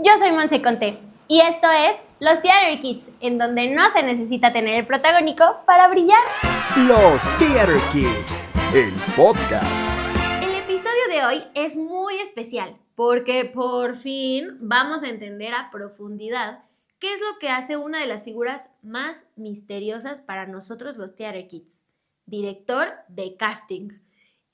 Yo soy Monse Conté y esto es Los Theater Kids, en donde no se necesita tener el protagónico para brillar. Los Theater Kids, el podcast. El episodio de hoy es muy especial porque por fin vamos a entender a profundidad qué es lo que hace una de las figuras más misteriosas para nosotros los Theater Kids, director de casting.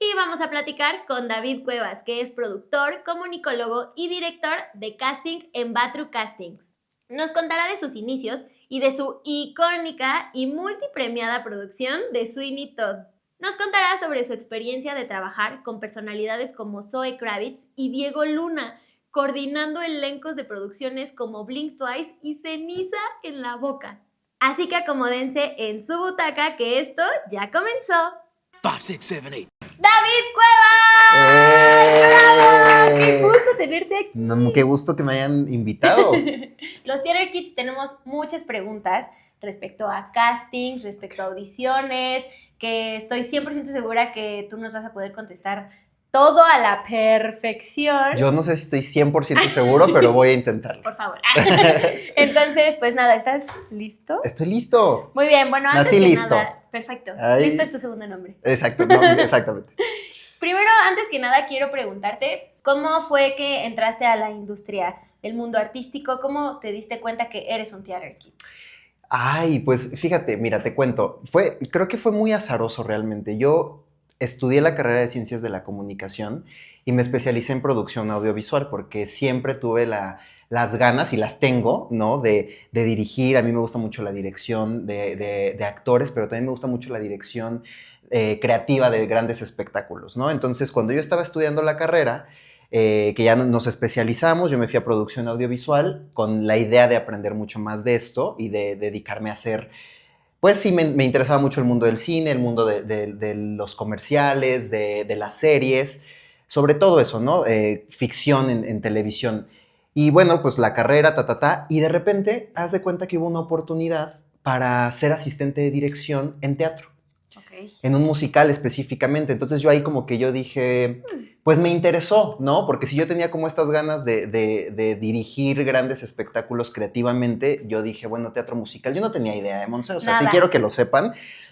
Y vamos a platicar con David Cuevas, que es productor, comunicólogo y director de casting en Batru Castings. Nos contará de sus inicios y de su icónica y multipremiada producción de Sweeney Todd. Nos contará sobre su experiencia de trabajar con personalidades como Zoe Kravitz y Diego Luna, coordinando elencos de producciones como Blink Twice y Ceniza en la Boca. Así que acomódense en su butaca que esto ya comenzó. 5, 6, 7, 8. ¡David Cuevas! ¡Bravo! ¡Qué gusto tenerte aquí! No, qué gusto que me hayan invitado. Los Theater Kids tenemos muchas preguntas respecto a castings, respecto a audiciones, que estoy 100% segura que tú nos vas a poder contestar todo a la perfección. Yo no sé si estoy 100% seguro, pero voy a intentarlo. Por favor. Entonces, pues nada, ¿estás listo? Estoy listo. Muy bien, bueno, antes Nací que listo. nada, perfecto. Ay. Listo es tu segundo nombre. Exacto, no, exactamente. Primero, antes que nada, quiero preguntarte, ¿cómo fue que entraste a la industria del mundo artístico? ¿Cómo te diste cuenta que eres un Theater Kid? Ay, pues fíjate, mira, te cuento. Creo que fue muy azaroso realmente. Yo estudié la carrera de Ciencias de la Comunicación y me especialicé en producción audiovisual porque siempre tuve las ganas, y las tengo, ¿no? De dirigir. A mí me gusta mucho la dirección de actores, pero también me gusta mucho la dirección creativa de grandes espectáculos, ¿no? Entonces, cuando yo estaba estudiando la carrera, que ya nos especializamos, yo me fui a producción audiovisual con la idea de aprender mucho más de esto y de dedicarme a hacer. Pues sí, me interesaba mucho el mundo del cine, el mundo de los comerciales, de las series, sobre todo eso, ¿no? Ficción en televisión. Y bueno, pues la carrera, y de repente, haz de cuenta que hubo una oportunidad para ser asistente de dirección en teatro. Okay. En un musical específicamente. Entonces yo ahí como que yo dije, pues me interesó, ¿no? Porque si yo tenía como estas ganas de dirigir grandes espectáculos creativamente, yo dije, bueno, teatro musical. Yo no tenía idea, Monse, o sea, sí quiero que lo sepan.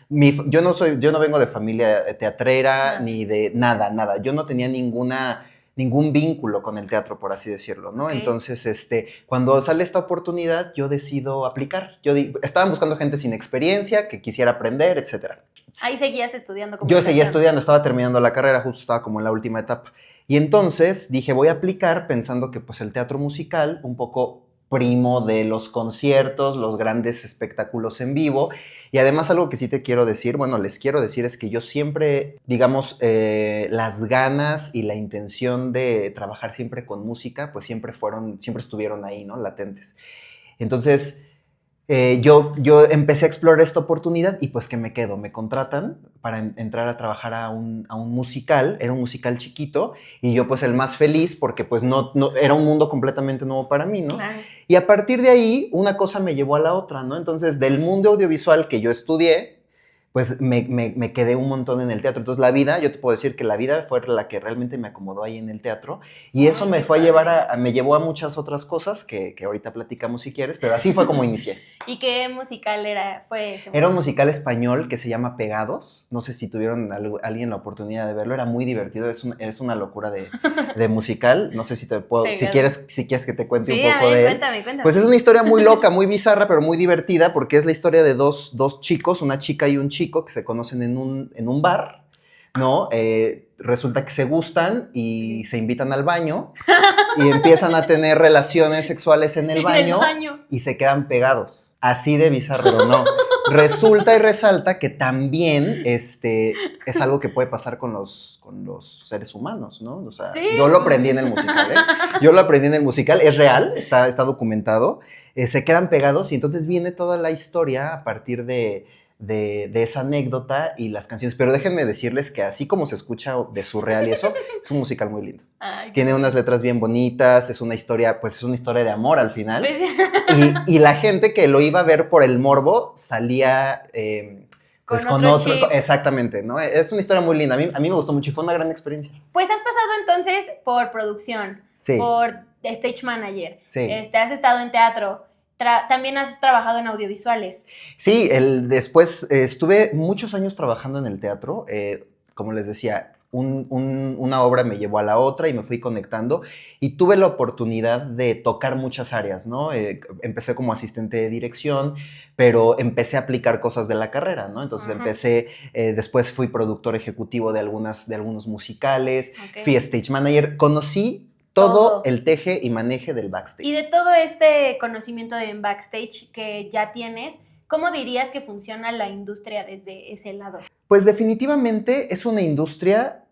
Yo no vengo de familia teatrera, ni de nada. Yo no tenía ningún vínculo con el teatro, por así decirlo, ¿no? Okay. Entonces, cuando sale esta oportunidad, yo decido aplicar. Estaban buscando gente sin experiencia, que quisiera aprender, etcétera. Ahí seguías estudiando comunicación. Yo seguía estudiando, estaba terminando la carrera, justo estaba como en la última etapa. Y entonces dije, voy a aplicar pensando que pues el teatro musical, un poco primo de los conciertos, los grandes espectáculos en vivo. Y además algo que sí te quiero decir, bueno, les quiero decir es que yo siempre, digamos, las ganas y la intención de trabajar siempre con música, pues siempre estuvieron ahí, ¿no? Latentes. Entonces, yo empecé a explorar esta oportunidad y pues que me contratan para entrar a trabajar a un musical. Era un musical chiquito y yo pues el más feliz porque pues no era un mundo completamente nuevo para mí, ¿no? Claro. Y a partir de ahí una cosa me llevó a la otra, ¿no? Entonces del mundo audiovisual que yo estudié, pues me quedé un montón en el teatro. Entonces yo te puedo decir que la vida fue la que realmente me acomodó ahí en el teatro y eso me fue a llevar me llevó a muchas otras cosas que ahorita platicamos si quieres, pero así fue como inicié. ¿Y qué musical fue ese? Era un musical español que se llama Pegados. No sé si tuvieron alguien la oportunidad de verlo. Era muy divertido. Es una locura de musical. No sé si te puedo, si quieres que te cuente un poco de él. Cuéntame. Pues es una historia muy loca, muy bizarra, pero muy divertida porque es la historia de dos chicos, una chica y un chico que se conocen en un bar, ¿no? Resulta que se gustan y se invitan al baño y empiezan a tener relaciones sexuales en el baño y se quedan pegados. Así de bizarro, ¿no? Resulta y resalta que también es algo que puede pasar con los seres humanos, ¿no? O sea, ¿sí? Yo lo aprendí en el musical. Es real, está documentado. Se quedan pegados y entonces viene toda la historia a partir de esa anécdota y las canciones. Pero déjenme decirles que así como se escucha de surreal y eso, es un musical muy lindo. Ay, tiene unas letras bien bonitas, es una historia de amor al final. Y la gente que lo iba a ver por el morbo salía pues con otro chip. Exactamente, ¿no? Es una historia muy linda. A mí me gustó mucho y fue una gran experiencia. Pues has pasado entonces por producción, Sí. por stage manager, Sí. Has estado en teatro, también has trabajado en audiovisuales. Sí, después estuve muchos años trabajando en el teatro. Como les decía, una obra me llevó a la otra y me fui conectando y tuve la oportunidad de tocar muchas áreas, ¿no? Empecé como asistente de dirección, pero empecé a aplicar cosas de la carrera, ¿no? Entonces después fui productor ejecutivo de algunos musicales, fui stage manager, conocí todo el teje y maneje del backstage. Y de todo este conocimiento de backstage que ya tienes, ¿cómo dirías que funciona la industria desde ese lado? Pues definitivamente es una industria,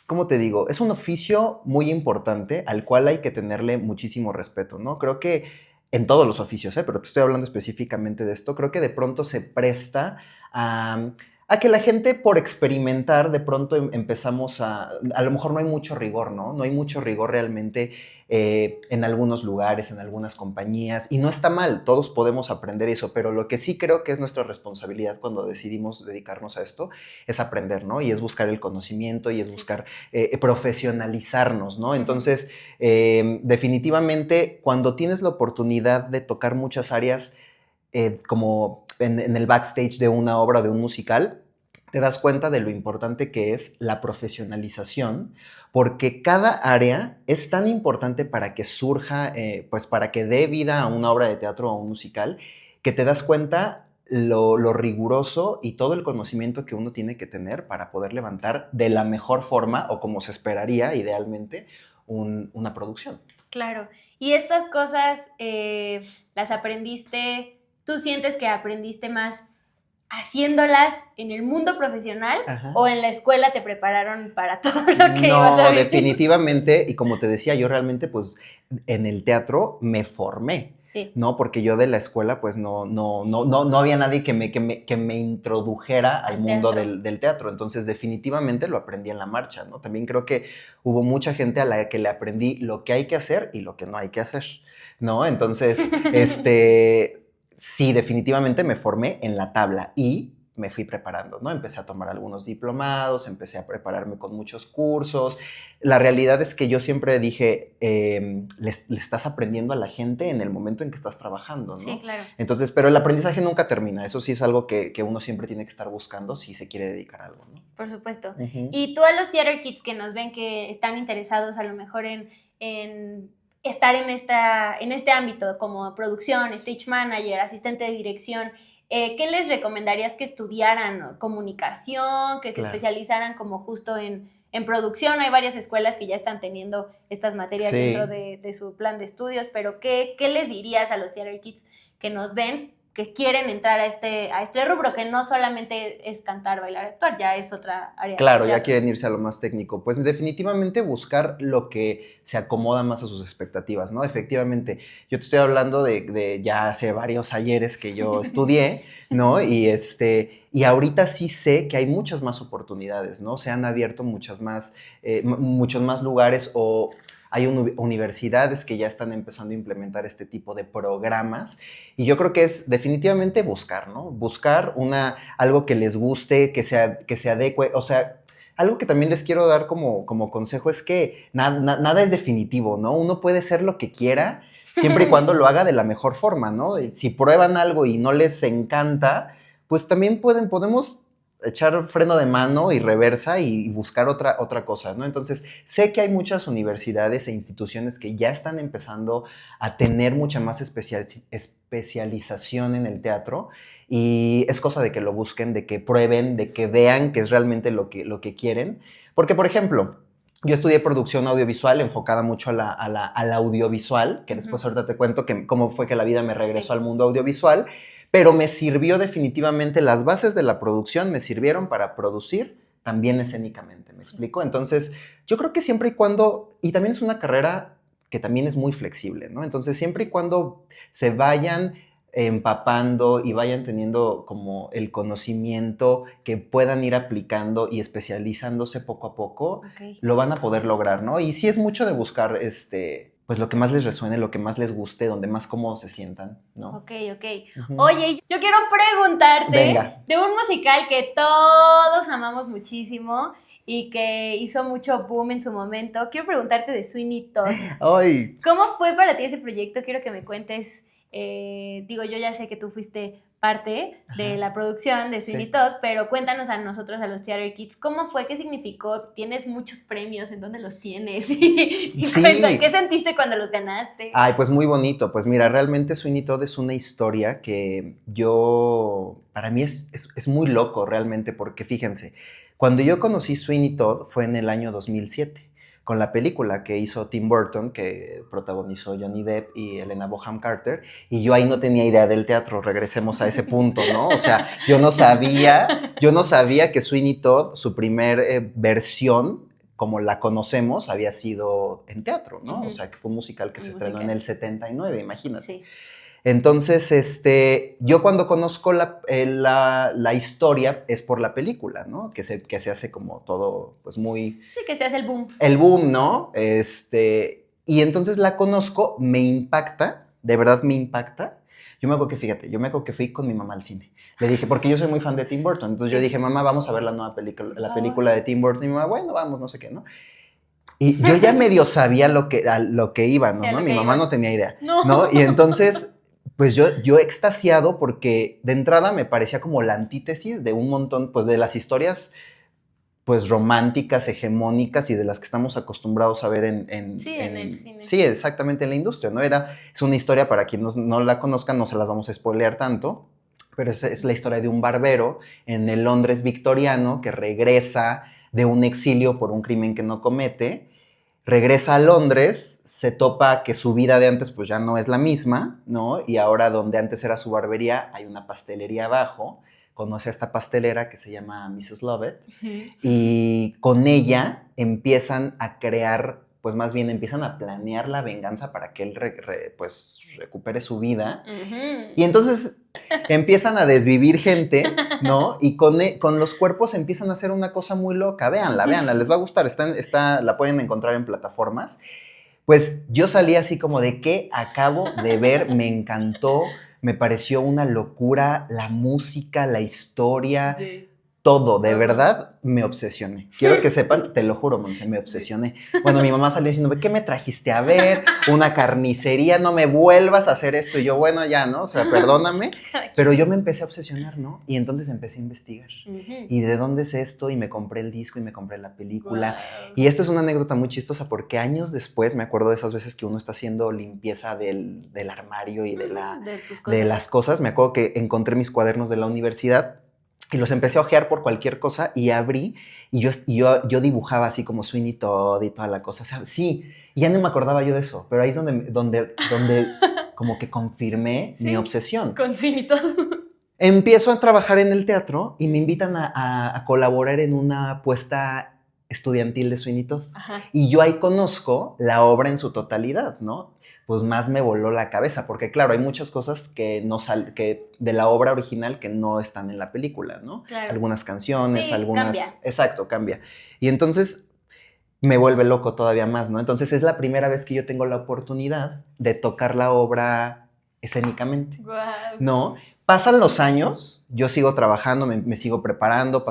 ¿cómo te digo? Es un oficio muy importante al cual hay que tenerle muchísimo respeto, ¿no? Creo que en todos los oficios, pero te estoy hablando específicamente de esto, creo que de pronto se presta a que la gente por experimentar de pronto empezamos a lo mejor no hay mucho rigor, ¿no? No hay mucho rigor realmente en algunos lugares, en algunas compañías, y no está mal, todos podemos aprender eso, pero lo que sí creo que es nuestra responsabilidad cuando decidimos dedicarnos a esto es aprender, ¿no? Y es buscar el conocimiento y es buscar profesionalizarnos, ¿no? Entonces, definitivamente, cuando tienes la oportunidad de tocar muchas áreas, como en el backstage de una obra, de un musical, te das cuenta de lo importante que es la profesionalización, porque cada área es tan importante para que surja, pues para que dé vida a una obra de teatro o a un musical, que te das cuenta lo riguroso y todo el conocimiento que uno tiene que tener para poder levantar de la mejor forma o como se esperaría idealmente una producción. Claro. Y estas cosas las aprendiste. ¿Tú sientes que aprendiste más haciéndolas en el mundo profesional o en la escuela te prepararon para todo lo que ibas a vivir? No, definitivamente, y como te decía, yo realmente pues en el teatro me formé, ¿no? Porque yo de la escuela pues no había nadie que me introdujera al mundo del teatro, entonces definitivamente lo aprendí en la marcha, ¿no? También creo que hubo mucha gente a la que le aprendí lo que hay que hacer y lo que no hay que hacer, ¿no? Entonces, sí, definitivamente me formé en la tabla y me fui preparando, ¿no? Empecé a tomar algunos diplomados, empecé a prepararme con muchos cursos. La realidad es que yo siempre dije, le estás aprendiendo a la gente en el momento en que estás trabajando, ¿no? Sí, claro. Entonces, pero el aprendizaje nunca termina. Eso sí es algo que uno siempre tiene que estar buscando si se quiere dedicar a algo, ¿no? Por supuesto. Y tú a los Theater Kids que nos ven que están interesados a lo mejor en estar en este ámbito como producción, stage manager, asistente de dirección, ¿qué les recomendarías que estudiaran? ¿Comunicación? ¿Que se especializaran como justo en producción? Hay varias escuelas que ya están teniendo estas materias dentro de su plan de estudios, pero ¿qué les dirías a los Theater Kids que nos ven, que quieren entrar a este rubro, que no solamente es cantar, bailar, actuar, ya es otra área? Claro, ya quieren irse a lo más técnico. Pues definitivamente buscar lo que se acomoda más a sus expectativas, ¿no? Efectivamente, yo te estoy hablando de ya hace varios ayeres que yo estudié, ¿no? Y ahorita sí sé que hay muchas más oportunidades, ¿no? Se han abierto muchos más lugares o hay universidades que ya están empezando a implementar este tipo de programas y yo creo que es definitivamente buscar, ¿no? Buscar algo que les guste, que se adecue, o sea, algo que también les quiero dar como consejo es que nada es definitivo, ¿no? Uno puede ser lo que quiera siempre y cuando lo haga de la mejor forma, ¿no? Si prueban algo y no les encanta, pues también podemos echar freno de mano y reversa y buscar otra cosa, ¿no? Entonces, sé que hay muchas universidades e instituciones que ya están empezando a tener mucha más especialización en el teatro y es cosa de que lo busquen, de que prueben, de que vean que es realmente lo que quieren. Porque, por ejemplo, yo estudié producción audiovisual enfocada mucho a la audiovisual, que después ahorita te cuento cómo fue que la vida me regresó al mundo audiovisual, pero me sirvió definitivamente, las bases de la producción me sirvieron para producir también escénicamente, ¿me explico? Entonces, yo creo que siempre y cuando, y también es una carrera que también es muy flexible, ¿no? Entonces, siempre y cuando se vayan empapando y vayan teniendo como el conocimiento que puedan ir aplicando y especializándose poco a poco, lo van a poder lograr, ¿no? Y sí es mucho de buscar pues lo que más les resuene, lo que más les guste, donde más cómodos se sientan, ¿no? Ok. Ujú. Oye, yo quiero preguntarte Venga. de un musical que todos amamos muchísimo y que hizo mucho boom en su momento. Quiero preguntarte de Sweeney Todd. ¡Ay! ¿Cómo fue para ti ese proyecto? Quiero que me cuentes, digo, yo ya sé que tú fuiste parte de Ajá. la producción de Sweeney Sí. Todd, pero cuéntanos a nosotros, a los Theater Kids, ¿cómo fue? ¿Qué significó? ¿Tienes muchos premios? ¿En dónde los tienes? Y Sí. cuenta, ¿qué sentiste cuando los ganaste? Ay, pues muy bonito. Pues mira, realmente Sweeney Todd es una historia que para mí es muy loco realmente, porque fíjense, cuando yo conocí Sweeney Todd fue en el año 2007, con la película que hizo Tim Burton, que protagonizó Johnny Depp y Helena Bonham Carter, y yo ahí no tenía idea del teatro, regresemos a ese punto, ¿no? O sea, yo no sabía que Sweeney Todd, su primer versión, como la conocemos, había sido en teatro, ¿no? Ujú. O sea, que fue un musical que Un se estrenó en musical. el 79, imagínate. Sí. Entonces, yo cuando conozco la historia es por la película, ¿no? Que se hace como todo, pues muy... Sí, que se hace el boom. El boom, ¿no? Y entonces la conozco, me impacta, de verdad me impacta. Yo me acuerdo que fui con mi mamá al cine. Le dije, porque yo soy muy fan de Tim Burton, entonces yo dije, mamá, vamos a ver la nueva película, la película de Tim Burton. Y mi mamá, bueno, vamos, no sé qué, ¿no? Y yo ya medio sabía a lo que iba, ¿no? Sí, a lo Mi que mamá ibas. no tenía idea, No. ¿no? Y entonces, pues yo extasiado porque de entrada me parecía como la antítesis de un montón, pues de las historias, pues románticas, hegemónicas y de las que estamos acostumbrados a ver Sí, en el cine. Sí, exactamente, en la industria, ¿no? Es una historia, para quienes no la conozcan, no se las vamos a spoilear tanto, pero es la historia de un barbero en el Londres victoriano que regresa de un exilio por un crimen que no comete, regresa a Londres, se topa que su vida de antes pues ya no es la misma, ¿no? Y ahora donde antes era su barbería hay una pastelería abajo, conoce a esta pastelera que se llama Mrs. Lovett y con ella empiezan a crear, pues más bien empiezan a planear la venganza para que él pues recupere su vida. Y entonces empiezan a desvivir gente, ¿no? Y con los cuerpos empiezan a hacer una cosa muy loca. Véanla, les va a gustar. La pueden encontrar en plataformas. Pues yo salí así como de ¿qué acabo de ver? Me encantó, me pareció una locura la música, la historia, Sí. todo, de verdad, me obsesioné. Quiero que sepan, te lo juro, Monse, me obsesioné. Bueno, mi mamá salió diciéndome, ¿qué me trajiste a ver? Una carnicería, no me vuelvas a hacer esto. Y yo, bueno, ya, ¿no? O sea, perdóname. Pero yo me empecé a obsesionar, ¿no? Y entonces empecé a investigar. ¿Y de dónde es esto? Y me compré el disco y me compré la película. Wow. Y esto es una anécdota muy chistosa porque años después me acuerdo de esas veces que uno está haciendo limpieza del armario y de tus cosas. las cosas. Me acuerdo que encontré mis cuadernos de la universidad y los empecé a ojear por cualquier cosa y abrí y yo dibujaba así como Sweeney Todd y toda la cosa. O sea, sí, y ya no me acordaba yo de eso, pero ahí es donde como que confirmé mi obsesión. Con Sweeney Todd. Empiezo a trabajar en el teatro y me invitan a colaborar en una puesta estudiantil de Sweeney Todd. Ajá. Y yo ahí conozco la obra en su totalidad, ¿no? Pues más me voló la cabeza, porque claro, hay muchas cosas que de la obra original que no están en la película, ¿no? Claro. Algunas canciones, Sí, algunas... cambia. Exacto, cambia. Y entonces me vuelve loco todavía más, ¿no? Entonces es la primera vez que yo tengo la oportunidad de tocar la obra escénicamente, Wow. ¿no? Pasan los años, yo sigo trabajando, me sigo preparando,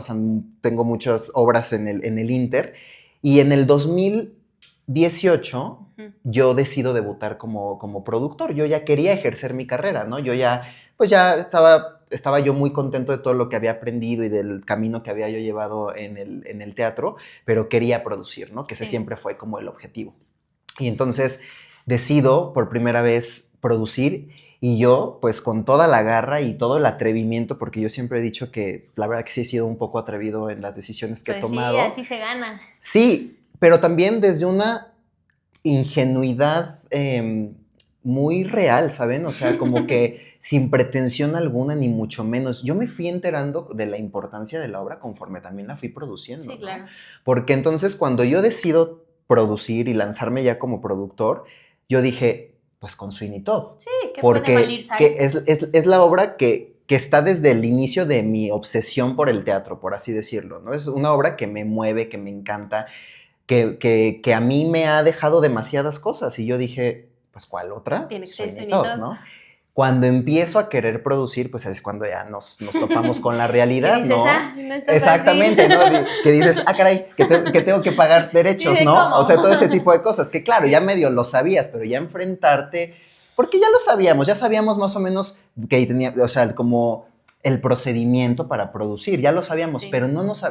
tengo muchas obras en el Inter, y en el 2018 yo decido debutar como productor. Yo ya quería ejercer mi carrera, ¿no? Yo ya estaba yo muy contento de todo lo que había aprendido y del camino que había yo llevado en el teatro, pero quería producir, ¿no? Que ese siempre fue como el objetivo. Y entonces decido por primera vez producir. Y yo, pues con toda la garra y todo el atrevimiento, porque yo siempre he dicho que la verdad que sí he sido un poco atrevido en las decisiones que he tomado. Sí, así se gana. Sí, pero también desde una ingenuidad muy real, ¿saben? O sea, como que sin pretensión alguna, ni mucho menos. Yo me fui enterando de la importancia de la obra conforme también la fui produciendo. Sí, claro. ¿No? Porque entonces cuando yo decido producir y lanzarme ya como productor, yo dije, pues con Sweeney Todd. Sí, que puede valer que es la obra que está desde el inicio de mi obsesión por el teatro, por así decirlo, ¿no? Es una obra que me mueve, que me encanta. que a mí me ha dejado demasiadas cosas. Y yo dije, pues, ¿cuál otra? Tiene que ser Sweeney Sweeney Todd, Todd. ¿no? Cuando empiezo a querer producir, pues es cuando ya nos topamos con la realidad, ¿Qué dices? ¿no? No está Exactamente, fácil. ¿no? Que dices, caray, que tengo que pagar derechos, Sí, ¿no? ¿cómo? O sea, todo ese tipo de cosas, que claro, ya medio lo sabías, pero ya enfrentarte, porque ya lo sabíamos, ya sabíamos más o menos que tenía, o sea, como el procedimiento para producir, ya lo sabíamos, Sí. pero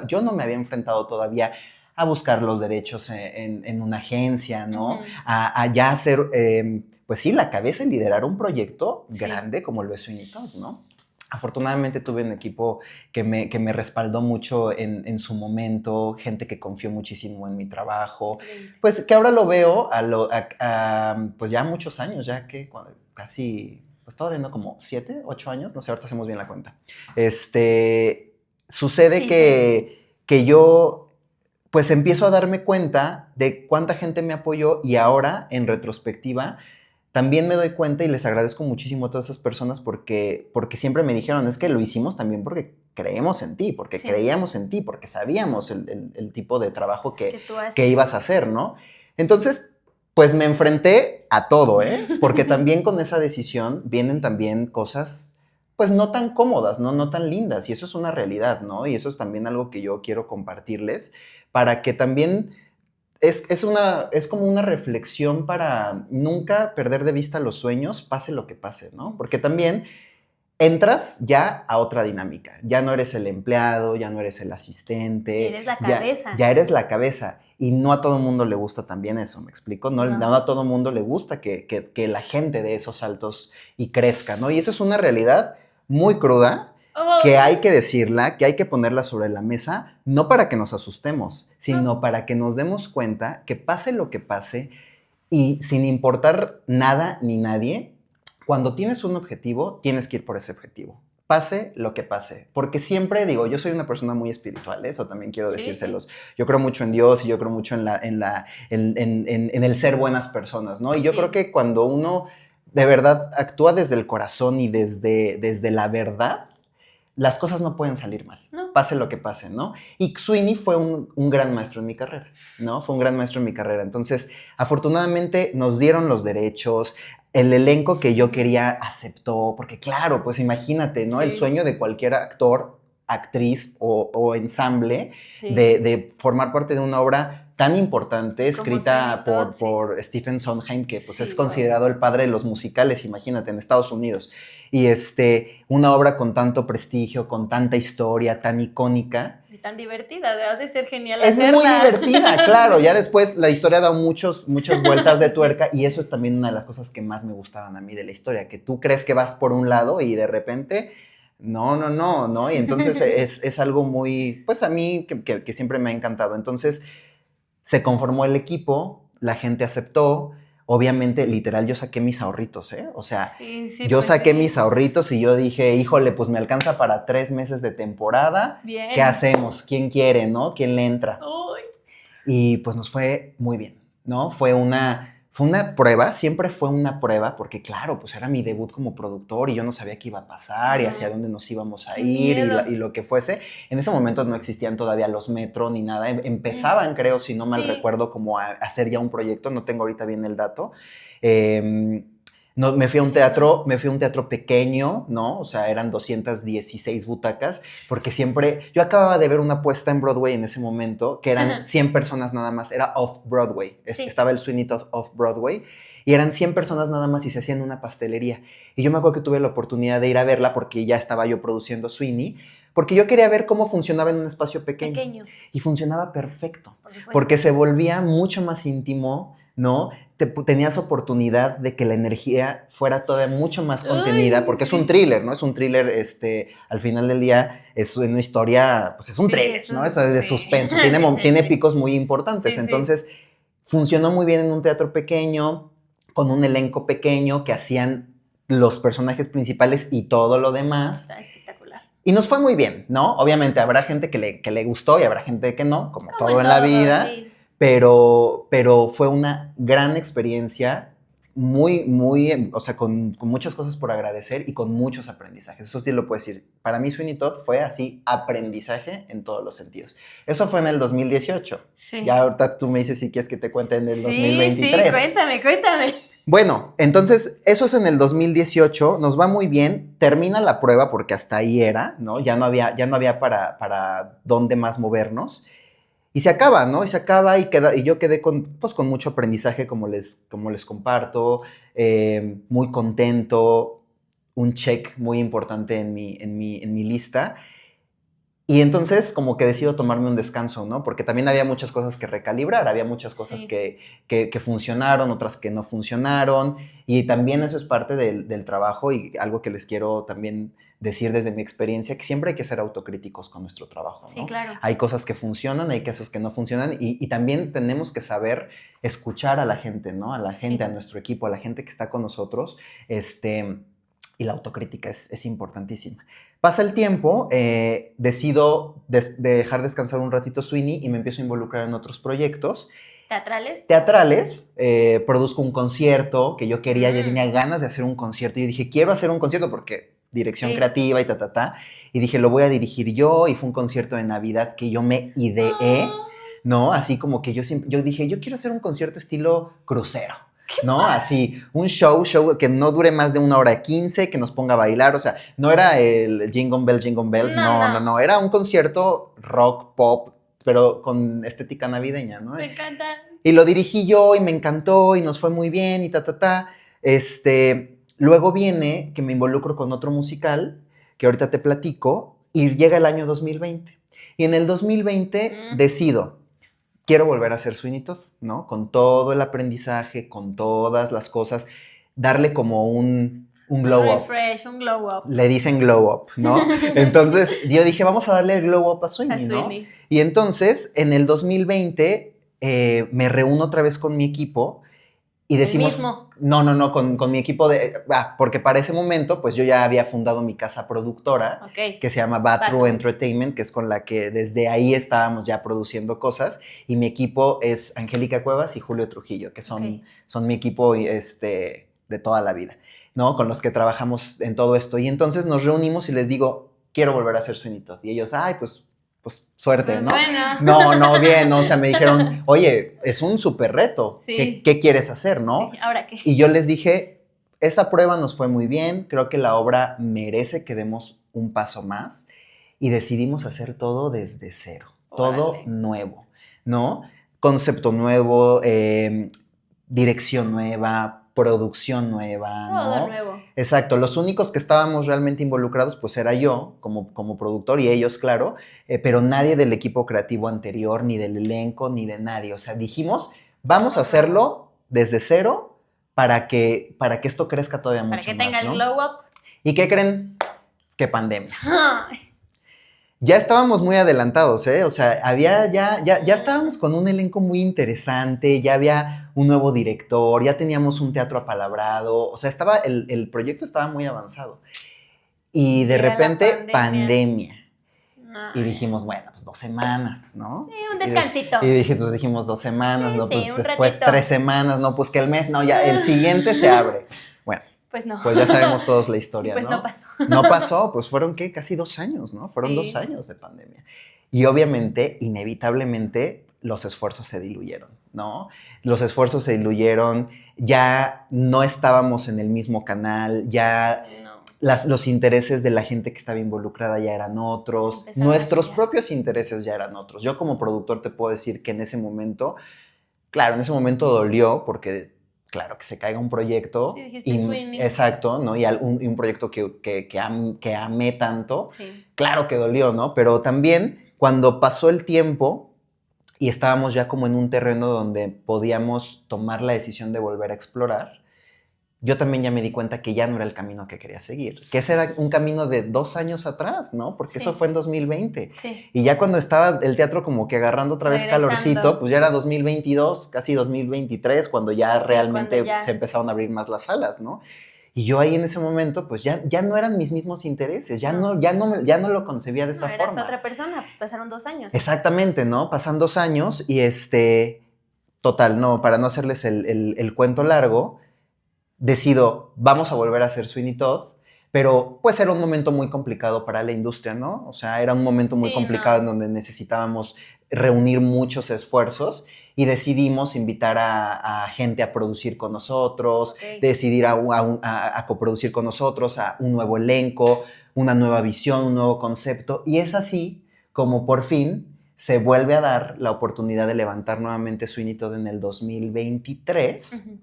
yo no me había enfrentado todavía a buscar los derechos en una agencia, ¿no? A ya hacer, pues sí, la cabeza y liderar un proyecto grande como lo es Sweeney Todd, ¿no? Afortunadamente tuve un equipo que me respaldó mucho en su momento, gente que confió muchísimo en mi trabajo, pues que ahora lo veo pues ya muchos años, ya que casi, pues todavía no, como 7, 8 años, no sé, ahorita hacemos bien la cuenta. Sucede Sí, que yo pues empiezo a darme cuenta de cuánta gente me apoyó y ahora, en retrospectiva, también me doy cuenta y les agradezco muchísimo a todas esas personas porque siempre me dijeron, es que lo hicimos también porque creemos en ti, porque creíamos en ti, porque sabíamos el tipo de trabajo que ibas a hacer, ¿no? Entonces, pues me enfrenté a todo, ¿eh? Porque también con esa decisión vienen también cosas, pues no tan cómodas, ¿no? No tan lindas, y eso es una realidad, ¿no? Y eso es también algo que yo quiero compartirles para que también es como una reflexión para nunca perder de vista los sueños, pase lo que pase, ¿no? Porque también entras ya a otra dinámica. Ya no eres el empleado, ya no eres el asistente. Eres la cabeza. Ya eres la cabeza. Y no a todo mundo le gusta también eso, ¿me explico? No a todo mundo le gusta que la gente dé esos saltos y crezca, ¿no? Y eso es una realidad muy cruda, que hay que decirla, que hay que ponerla sobre la mesa, no para que nos asustemos, sino para que nos demos cuenta que pase lo que pase y sin importar nada ni nadie, cuando tienes un objetivo, tienes que ir por ese objetivo. Pase lo que pase. Porque siempre digo, yo soy una persona muy espiritual, eso también quiero decírselos. Yo creo mucho en Dios y yo creo mucho en el ser buenas personas, ¿no? Y yo creo que cuando uno de verdad actúa desde el corazón y desde la verdad, las cosas no pueden salir mal, pase lo que pase, ¿no? Y Sweeney fue un gran maestro en mi carrera, ¿no? Fue un gran maestro en mi carrera. Entonces, afortunadamente nos dieron los derechos, el elenco que yo quería aceptó, porque claro, pues imagínate, ¿no? El sueño de cualquier actor, actriz o ensamble de formar parte de una obra tan importante, escrita por Stephen Sondheim, que pues es considerado el padre de los musicales, imagínate, en Estados Unidos. Y una obra con tanto prestigio, con tanta historia, tan icónica. Y tan divertida, debe de ser genial es hacerla. muy divertida, claro. Ya después la historia da muchas vueltas de tuerca y eso es también una de las cosas que más me gustaban a mí de la historia, que tú crees que vas por un lado y de repente... No. Y entonces es algo muy, pues a mí que siempre me ha encantado. Entonces se conformó el equipo, la gente aceptó. Obviamente, literal, yo saqué mis ahorritos, ¿eh? O sea, yo saqué mis ahorritos y yo dije, híjole, pues me alcanza para 3 meses de temporada. Bien. ¿Qué hacemos? ¿Quién quiere, no? ¿Quién le entra? Uy. Y pues nos fue muy bien, ¿no? Fue una prueba, siempre fue una prueba, porque claro, pues era mi debut como productor y yo no sabía qué iba a pasar y hacia dónde nos íbamos a ir y lo que fuese. En ese momento no existían todavía los metro ni nada. Empezaban, creo, si no mal recuerdo, como a hacer ya un proyecto. No tengo ahorita bien el dato. Me fui a un teatro pequeño, ¿no? O sea, eran 216 butacas, porque yo acababa de ver una puesta en Broadway en ese momento, que eran 100 personas nada más, era off-Broadway, estaba el Sweeney Todd off-Broadway, y eran 100 personas nada más y se hacía en una pastelería. Y yo me acuerdo que tuve la oportunidad de ir a verla porque ya estaba yo produciendo Sweeney, porque yo quería ver cómo funcionaba en un espacio pequeño. Y funcionaba perfecto, porque se volvía mucho más íntimo, ¿no? Tenías oportunidad de que la energía fuera todavía mucho más contenida, porque es un thriller, ¿no? Es un thriller, al final del día es una historia, pues es un thriller, ¿no? Es de suspenso, tiene picos muy importantes, entonces funcionó muy bien en un teatro pequeño, con un elenco pequeño que hacían los personajes principales y todo lo demás. Está espectacular. Y nos fue muy bien, ¿no? Obviamente habrá gente que le gustó y habrá gente que no, como todo en la vida. Sí. Pero fue una gran experiencia muy, o sea, con muchas cosas por agradecer y con muchos aprendizajes. Eso sí lo puedo decir. Para mí Sweeney Todd fue así, aprendizaje en todos los sentidos. Eso fue en el 2018. Sí. Ya ahorita tú me dices si quieres que te cuente en el Sí, 2023. sí, cuéntame. Bueno, entonces eso es en el 2018, nos va muy bien, termina la prueba porque hasta ahí era, ¿no? Ya no había para dónde más movernos. Y se acaba, ¿no? Y se acaba y yo quedé con mucho aprendizaje, como les comparto, muy contento, un check muy importante en mi lista. Y entonces como que decido tomarme un descanso, ¿no? Porque también había muchas cosas que recalibrar, había muchas cosas Sí. que funcionaron, otras que no funcionaron. Y también eso es parte del trabajo y algo que les quiero también decir desde mi experiencia, que siempre hay que ser autocríticos con nuestro trabajo, ¿no? Sí, claro. Hay cosas que funcionan, hay cosas que no funcionan y también tenemos que saber escuchar a la gente, ¿no? A la gente, Sí. a nuestro equipo, a la gente que está con nosotros, y la autocrítica es importantísima. Pasa el tiempo, decido dejar descansar un ratito Sweeney y me empiezo a involucrar en otros proyectos. ¿Teatrales? Produzco un concierto que yo quería, yo Mm. tenía ganas de hacer un concierto. Yo dije, quiero hacer un concierto porque dirección Sí. creativa y Y dije, lo voy a dirigir yo y fue un concierto de Navidad que yo me ideé, ¿no? Así como que yo dije, yo quiero hacer un concierto estilo crucero. ¿No? Así, un show que no dure más de 1 hora 15, que nos ponga a bailar, o sea, no era el Jingle Bells, no, era un concierto rock, pop, pero con estética navideña, ¿no? Me encanta. Y lo dirigí yo y me encantó y nos fue muy bien y Luego viene que me involucro con otro musical, que ahorita te platico, y llega el año 2020. Y en el 2020 decido, quiero volver a hacer Sweeney Todd, ¿no? Con todo el aprendizaje, con todas las cosas, darle como un glow up. Refresh, un glow up. Le dicen glow up, ¿no? Entonces yo dije, vamos a darle el glow up a Sweeney, ¿no? Y entonces en el 2020 me reúno otra vez con mi equipo y decimos... ¿El mismo? No, con mi equipo porque para ese momento, pues yo ya había fundado mi casa productora, que se llama Batru Entertainment, que es con la que desde ahí estábamos ya produciendo cosas, y mi equipo es Angélica Cuevas y Julio Trujillo, que son mi equipo de toda la vida, ¿no? Con los que trabajamos en todo esto. Y entonces nos reunimos y les digo, quiero volver a hacer Sweeney Todd. Y ellos, ay, pues suerte, ¿no? Bueno. No, bien, ¿no? O sea, me dijeron, oye, es un súper reto. Sí. ¿Qué quieres hacer, no? Sí. ¿Ahora qué? Y yo les dije, esa prueba nos fue muy bien, creo que la obra merece que demos un paso más y decidimos hacer todo desde cero, todo nuevo, ¿no? Concepto nuevo, dirección nueva, producción nueva, todo ¿no? nuevo. Exacto, los únicos que estábamos realmente involucrados pues era yo como productor y ellos, claro, pero nadie del equipo creativo anterior, ni del elenco, ni de nadie. O sea, dijimos, vamos a hacerlo desde cero para que esto crezca todavía mucho más, para que tenga el glow up. ¿Y qué creen? Que pandemia. Ya estábamos muy adelantados, ¿eh? O sea, ya estábamos con un elenco muy interesante, ya había un nuevo director, ya teníamos un teatro apalabrado, o sea, el proyecto estaba muy avanzado. Y de repente, pandemia. Y dijimos, bueno, pues 2 semanas, ¿no? Sí, un descansito. Y dijimos 2 semanas, sí, no, pues después ratito. 3 semanas, no, pues que el mes, no, ya el siguiente se abre. Bueno. Pues no. Pues ya sabemos todos la historia, pues ¿no? No pasó. No pasó, pues fueron, ¿qué? Casi 2 años, ¿no? Fueron 2 años de pandemia. Y obviamente, inevitablemente, los esfuerzos se diluyeron, ¿no? Los esfuerzos se diluyeron, ya no estábamos en el mismo canal, ya los intereses de la gente que estaba involucrada ya eran otros, nuestros propios intereses ya eran otros. Yo como productor te puedo decir que en ese momento, claro, en ese momento dolió porque... Claro, que se caiga un proyecto. Sí, exacto, ¿no? Y un proyecto que amé tanto. Sí. Claro que dolió, ¿no? Pero también cuando pasó el tiempo y estábamos ya como en un terreno donde podíamos tomar la decisión de volver a explorar, yo también ya me di cuenta que ya no era el camino que quería seguir. Que ese era un camino de 2 años atrás, ¿no? Porque eso fue en 2020. Sí. Y ya cuando estaba el teatro como que agarrando otra vez calorcito, pues ya era 2022, casi 2023, cuando ya realmente se empezaron a abrir más las salas, ¿no? Y yo ahí en ese momento, pues ya no eran mis mismos intereses, ya no lo concebía de esa forma. Eras otra persona, pues pasaron 2 años. Exactamente, ¿no? Pasan 2 años y total, no, para no hacerles el cuento largo, decido, vamos a volver a hacer Sweeney Todd, pero pues era un momento muy complicado para la industria, ¿no? O sea, era un momento muy complicado en donde necesitábamos reunir muchos esfuerzos y decidimos invitar a gente a producir con nosotros, decidir a coproducir con nosotros, a un nuevo elenco, una nueva visión, un nuevo concepto, y es así como por fin se vuelve a dar la oportunidad de levantar nuevamente Sweeney Todd en el 2023. Uh-huh.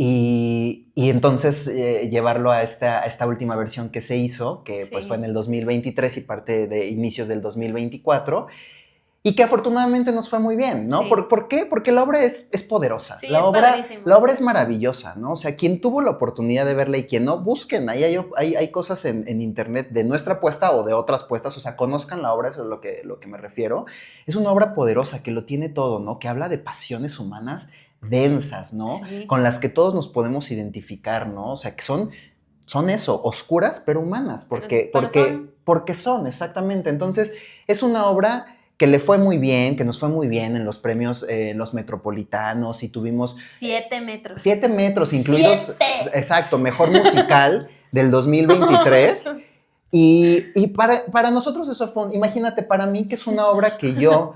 Y entonces llevarlo a esta última versión que se hizo, que pues fue en el 2023 y parte de inicios del 2024, y que afortunadamente nos fue muy bien, ¿no? Sí. ¿Por qué? Porque la obra es poderosa, la obra es maravillosa, ¿no? O sea, quien tuvo la oportunidad de verla y quien no, busquen, ahí hay cosas en internet de nuestra apuesta o de otras puestas, o sea, conozcan la obra, eso es lo que me refiero. Es una obra poderosa que lo tiene todo, ¿no? Que habla de pasiones humanas densas, ¿no? Sí. Con las que todos nos podemos identificar, ¿no? O sea, que son eso, oscuras pero humanas, porque son, exactamente. Entonces, es una obra que le fue muy bien, que nos fue muy bien en los premios, los metropolitanos, y tuvimos 7 metros. 7 metros incluidos. 7. Exacto, mejor musical del 2023. Y para nosotros eso fue, imagínate, para mí que es una obra que yo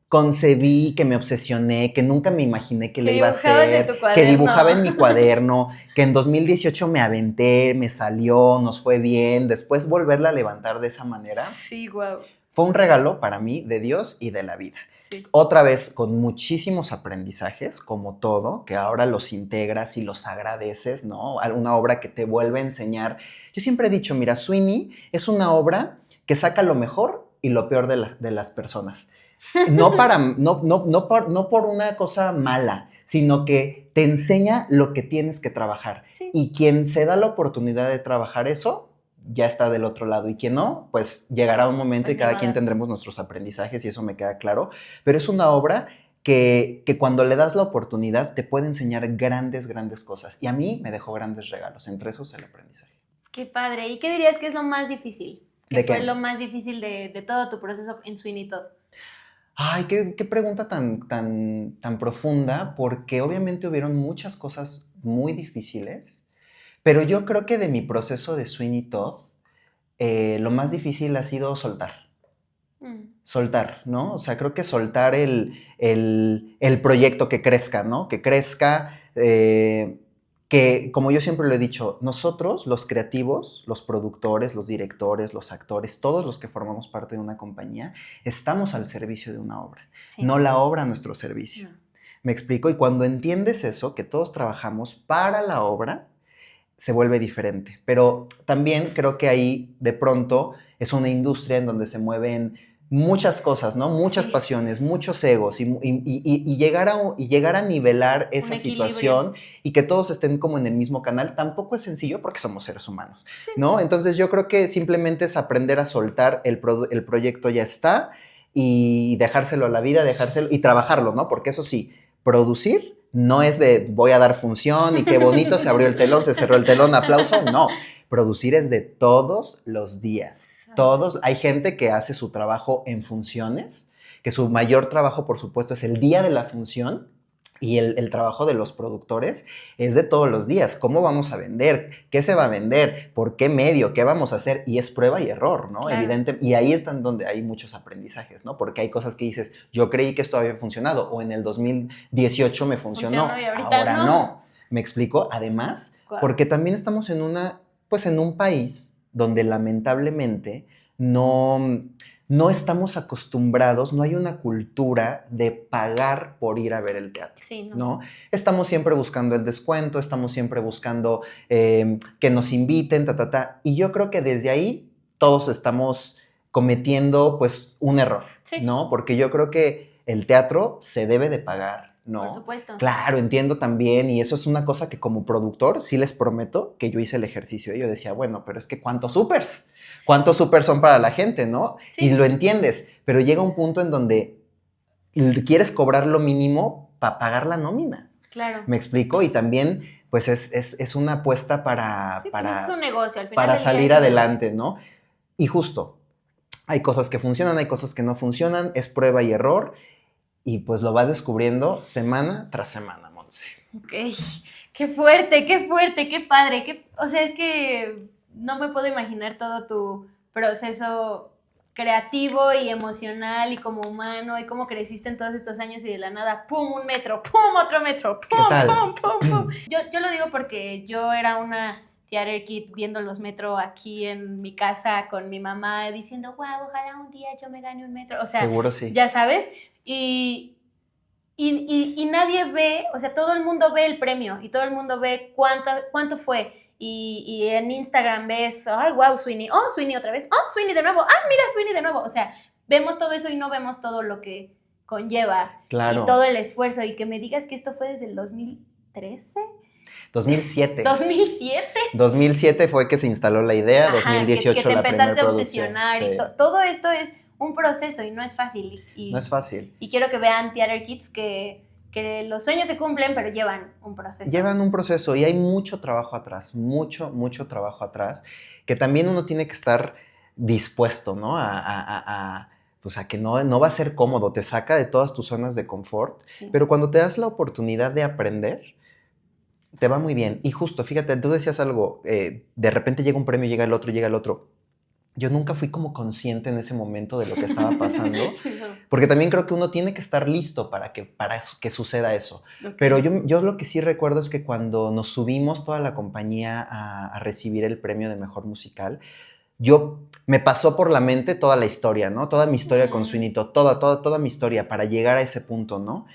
concebí, que me obsesioné, que nunca me imaginé que le iba a hacer, que dibujaba en mi cuaderno, que en 2018 me aventé, me salió, nos fue bien, después volverla a levantar de esa manera. Sí, wow. Fue un regalo para mí de Dios y de la vida. Sí. Otra vez con muchísimos aprendizajes, como todo, que ahora los integras y los agradeces, ¿no? Una obra que te vuelve a enseñar. Yo siempre he dicho, mira, Sweeney es una obra que saca lo mejor y lo peor de las personas. No por una cosa mala, sino que te enseña lo que tienes que trabajar. Sí. Y quien se da la oportunidad de trabajar eso, ya está del otro lado, y quien no, pues llegará un momento y cada quien tendremos nuestros aprendizajes, y eso me queda claro, pero es una obra que cuando le das la oportunidad te puede enseñar grandes cosas, y a mí me dejó grandes regalos, entre esos el aprendizaje. Qué padre. ¿Y qué dirías que es lo más difícil? ¿Qué fue lo más difícil de todo tu proceso en Sweeney Todd? Ay, qué pregunta tan profunda, porque obviamente hubieron muchas cosas muy difíciles, pero yo creo que de mi proceso de Sweeney Todd, lo más difícil ha sido soltar. Soltar, ¿no? O sea, creo que soltar el proyecto, que crezca, ¿no? Que crezca, que, como yo siempre lo he dicho, nosotros, los creativos, los productores, los directores, los actores, todos los que formamos parte de una compañía, estamos al servicio de una obra, no la obra a nuestro servicio. ¿Me explico? Y cuando entiendes eso, que todos trabajamos para la obra, se vuelve diferente. Pero también creo que ahí, de pronto, es una industria en donde se mueven muchas cosas, ¿no? Muchas pasiones, muchos egos, y llegar a nivelar esa situación y que todos estén como en el mismo canal, tampoco es sencillo porque somos seres humanos, ¿no? Entonces yo creo que simplemente es aprender a soltar el proyecto, ya está, y dejárselo a la vida, y trabajarlo, ¿no? Porque eso sí, producir no es de voy a dar función y qué bonito, se abrió el telón, se cerró el telón, aplauso, no. Producir es de todos los días. Hay gente que hace su trabajo en funciones, que su mayor trabajo, por supuesto, es el día de la función, y el trabajo de los productores es de todos los días. ¿Cómo vamos a vender? ¿Qué se va a vender? ¿Por qué medio? ¿Qué vamos a hacer? Y es prueba y error, ¿no? Claro. Evidente. Y ahí están donde hay muchos aprendizajes, ¿no? Porque hay cosas que dices, yo creí que esto había funcionado, o en el 2018 me funcionó, ahora no. ¿Me explico? Además, porque también estamos en un país donde lamentablemente no estamos acostumbrados, no hay una cultura de pagar por ir a ver el teatro, ¿no? Estamos siempre buscando el descuento, estamos siempre buscando que nos inviten, y yo creo que desde ahí todos estamos cometiendo, pues, un error, ¿no? Porque yo creo que el teatro se debe de pagar, ¿no? Por supuesto. Claro, entiendo también, y eso es una cosa que como productor sí les prometo que yo hice el ejercicio, y yo decía, bueno, pero es que ¿cuántos supers son para la gente, no? Sí. Y lo entiendes, pero llega un punto en donde quieres cobrar lo mínimo para pagar la nómina. Claro. ¿Me explico? Y también, pues, es una apuesta para es un negocio, al final para salir adelante, ¿no? Y justo, hay cosas que funcionan, hay cosas que no funcionan, es prueba y error, y pues lo vas descubriendo semana tras semana, Montse. Ok. qué padre. O sea, es que no me puedo imaginar todo tu proceso creativo y emocional y como humano y cómo creciste en todos estos años y de la nada, ¡pum! Un metro, ¡pum! Otro metro, ¡pum! ¿Qué tal? ¡Pum! ¡Pum! ¡Pum! Yo lo digo porque yo era una theater kid viendo los metro aquí en mi casa con mi mamá diciendo, wow, ojalá un día yo me gane un metro. O sea, Seguro sí. ya sabes, y nadie ve, o sea, todo el mundo ve el premio y todo el mundo ve cuánto fue. Y en Instagram ves, ay, wow, Sweeney, oh, Sweeney otra vez, oh, Sweeney de nuevo, ah, mira, Sweeney de nuevo. O sea, vemos todo eso y no vemos todo lo que conlleva. Claro. Y todo el esfuerzo. Y que me digas que esto fue desde el 2013. 2007. 2007. 2007 fue que se instaló la idea, Ajá, 2018 que te la primera empezaste a producción. obsesionar Sí. y todo esto es un proceso y no es fácil. No es fácil. Y quiero que vean Theater Kids que los sueños se cumplen, pero llevan un proceso. Llevan un proceso y hay mucho trabajo atrás, mucho trabajo atrás, que también uno tiene que estar dispuesto, ¿no? Pues a que no va a ser cómodo, te saca de todas tus zonas de confort, Sí. pero cuando te das la oportunidad de aprender, te va muy bien. Y justo, fíjate, tú decías algo, de repente llega un premio, llega el otro. Yo nunca fui como consciente en ese momento de lo que estaba pasando, porque también creo que uno tiene que estar listo para que suceda eso. Okay. Pero yo lo que sí recuerdo es que cuando nos subimos toda la compañía a recibir el premio de Mejor Musical, me pasó por la mente toda la historia, ¿no? Toda mi historia con Sweeney Todd, toda mi historia para llegar a ese punto, ¿no?